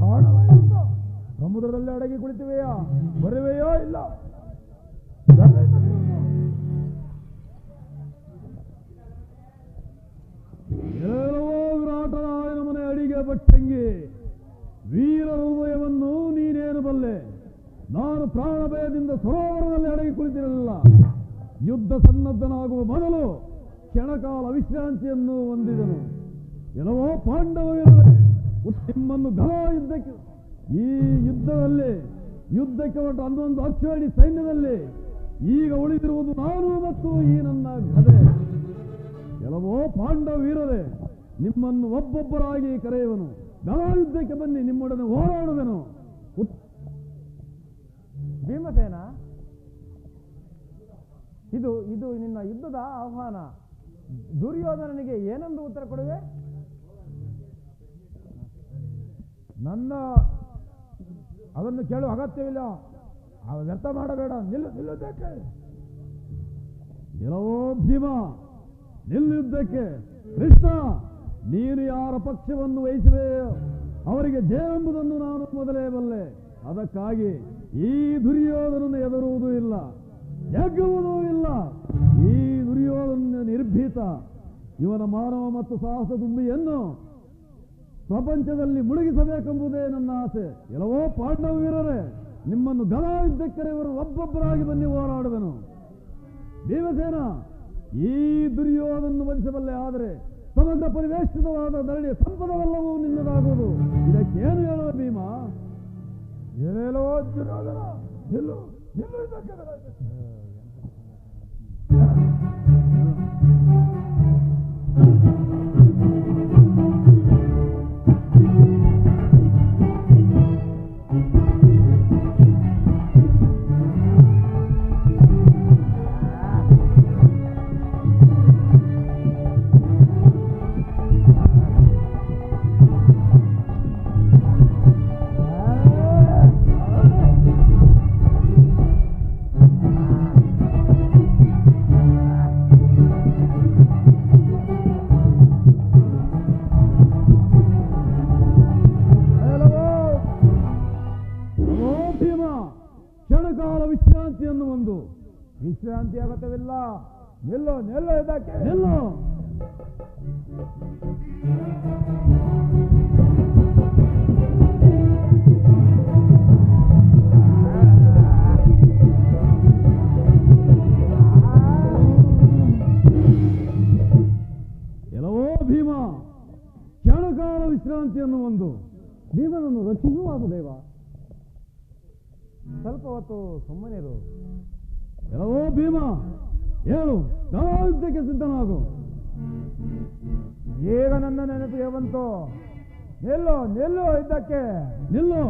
ಕಾಣವೇ ಸಮುದ್ರದಲ್ಲಿ ಅಡಗಿ ಕುಳಿತಿವೆಯಾ? ಬರುವೆಯೋ ಇಲ್ಲ? ಎಲ್ಲವೋ ವಿರಾಟರಾಯನ ಮನೆ ಅಡಿಗೆ ಬಟ್ಟಂಗಿ. ವೀರ ಹೃದಯವನ್ನು ನೀನೇನು ಬಲ್ಲೆ? ನಾನು ಪ್ರಾಣ ಭಯದಿಂದ ಸರೋವರದಲ್ಲಿ ಅಡಗಿ ಕುಳಿತಿರಲಿಲ್ಲ. ಯುದ್ಧ ಸನ್ನದ್ಧನಾಗುವ ಮೊದಲು ಕ್ಷಣಕಾಲ ವಿಶ್ರಾಂತಿಯನ್ನು ಹೊಂದಿದನು. ಎಲ್ಲವೋ ಪಾಂಡವ ವೀರರೇ, ನಿಮ್ಮನ್ನು ಘನ ಯುದ್ಧಕ್ಕೆ, ಈ ಯುದ್ಧಕ್ಕೆ ಹೊರಟ 11 ಅಕ್ಷೋಹಿಣಿ ಸೈನ್ಯದಲ್ಲಿ ಈಗ ಉಳಿದಿರುವುದು ನಾನು ಮತ್ತು ಈ ನನ್ನ ಗದೆ. ಎಲ್ಲವೋ ಪಾಂಡವ ವೀರರೇ, ನಿಮ್ಮನ್ನು ಒಬ್ಬೊಬ್ಬರಾಗಿ ಕರೆಯುವನು. ಯುದ್ಧಕ್ಕೆ ಬನ್ನಿ, ನಿಮ್ಮೊಡನೆ ಹೋರಾಡುವೆನು. ಭೀಮಸೇನ, ಇದು ನಿನ್ನ ಯುದ್ಧದ ಆಹ್ವಾನ. ದುರ್ಯೋಧನನಿಗೆ ಏನೆಂದು ಉತ್ತರ ಕೊಡುವೆ? ನನ್ನ ಅದನ್ನು ಕೇಳುವ ಅಗತ್ಯವಿಲ್ಲ. ವ್ಯರ್ಥ ಮಾಡಬೇಡ. ನಿಲ್ಲುವುದಕ್ಕೆ ಎಲ್ಲವೋ ಭೀಮ, ನಿಲ್ಲುವುದಕ್ಕೆ. ಕೃಷ್ಣ, ನೀನು ಯಾರ ಪಕ್ಷವನ್ನು ವಹಿಸುವೆಯೋ ಅವರಿಗೆ ಜಯ ಎಂಬುದನ್ನು ನಾನು ಮೊದಲೇ ಬಲ್ಲೆ. ಅದಕ್ಕಾಗಿ ಈ ದುರ್ಯೋಧನನ್ನು ಎದುರುವುದೂ ಇಲ್ಲ, ಎಗ್ಗುವುದೂ ಇಲ್ಲ. ಈ ದುರ್ಯೋಧನ ನಿರ್ಭೀತ. ಇವನ ಮಾನವ ಮತ್ತು ಸಾಹಸ ದುಂಬಿಯನ್ನು ಪ್ರಪಂಚದಲ್ಲಿ ಮುಳುಗಿಸಬೇಕೆಂಬುದೇ ನನ್ನ ಆಸೆ. ಎಲ್ಲವೋ ಪಾಂಡವ ವೀರರೇ, ನಿಮ್ಮನ್ನು ಗದಾ ಯುದ್ಧಕ್ಕರೆಯವರು ಒಬ್ಬೊಬ್ಬರಾಗಿ ಬನ್ನಿ ಹೋರಾಡುವೆನು. ಭೀಮಸೇನ, ಈ ದುರ್ಯೋಧನನ್ನು ವಧಿಸಬಲ್ಲೆ. ಆದರೆ ಸಮಗ್ರ ಪರಿವೇಷ್ಟಿತವಾದ ಧರಣಿಯ ಸಂಪದವೆಲ್ಲವೂ ನಿನ್ನದಾಗುವುದು. ಇದಕ್ಕೇನು ಹೇಳುವ ಭೀಮ? ಏನೇಲೋ ದುರ್ಯೋಧನ, ನಿಲ್ಲು ಇದಕ್ಕೆ. ಕ್ಷಣಕಾಲ ವಿಶ್ರಾಂತಿಯನ್ನು ಒಂದು. ವಿಶ್ರಾಂತಿ ಅಗತ್ಯವಿಲ್ಲ. ನಿಲ್ಲು ಇದಕ್ಕೆ. ನಿಲ್ಲು. ಎಲ್ಲವೋ ಭೀಮ, ಕ್ಷಣಕಾಲ ವಿಶ್ರಾಂತಿಯನ್ನು ಒಂದು. ಭೀಮನನ್ನು ರಕ್ಷಿಸುವ ವಾಸುದೇವ. ಸ್ವಲ್ಪ ಹೊತ್ತು ಸುಮ್ಮನಿರು. ಎಲ್ಲವೋ ಭೀಮ, ಹೇಳು, ಗದಾಯುದ್ಧಕ್ಕೆ ಸಿದ್ಧನಾಗು. ಈಗ ನನ್ನ ನೆನಪಿಗೆ ಬಂತು. ನಿಲ್ಲು ಇದಕ್ಕೆ. ನಿಲ್ಲು.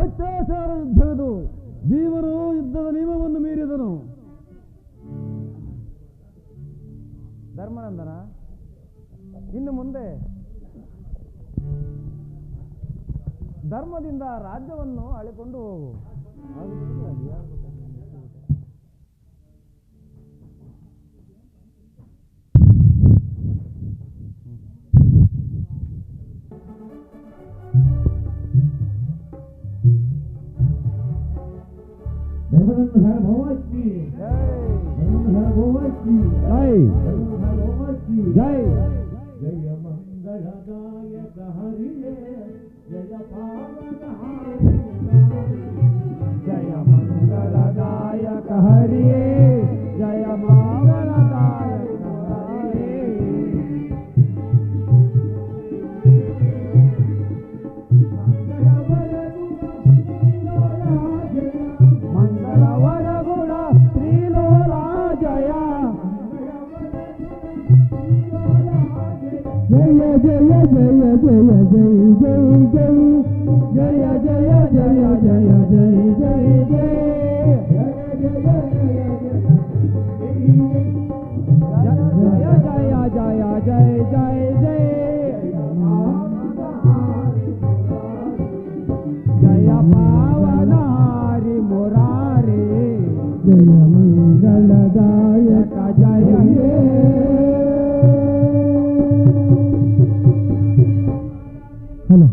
ಅತ್ಯಾಚಾರ ಯುದ್ಧವಿದು. ಭೀಮನು ಯುದ್ಧದ ನಿಯಮವನ್ನು ಮೀರಿದನು. ಧರ್ಮನಂದನ, ಇನ್ನು ಮುಂದೆ ಧರ್ಮದಿಂದ ರಾಜ್ಯವನ್ನು ಆಳಿಕೊಂಡು ಹೋಗು. ಜೈ ಜಯ ಮಂಗಳದಾಯಕ ಹರಿಯೇ ಜಯ ಜಯ ಮಂಗಳದಾಯಕ ಹರಿಯೇ ಜಯ ಮಂಗಳದಾಯಕ ಹರಿಯೇ. ಮಂಗಳವರಗುಣ ತ್ರಿಲೋಲಾಜಯ ಜಯ ಜಯ ಜಯ ಜಯ ಜಯ ಜಯ ಜಯ ಜಯ ಜಯ ಜಯ ಜಯ ಜಯ ಜಯ ಜಯ ಜಯ ಜಯ ಪಾವನ ಹರಿ ಮುರಾರಿ ಜಯ ಮಂಗಳದಾಯಕ ಜಯ ಹಲೋ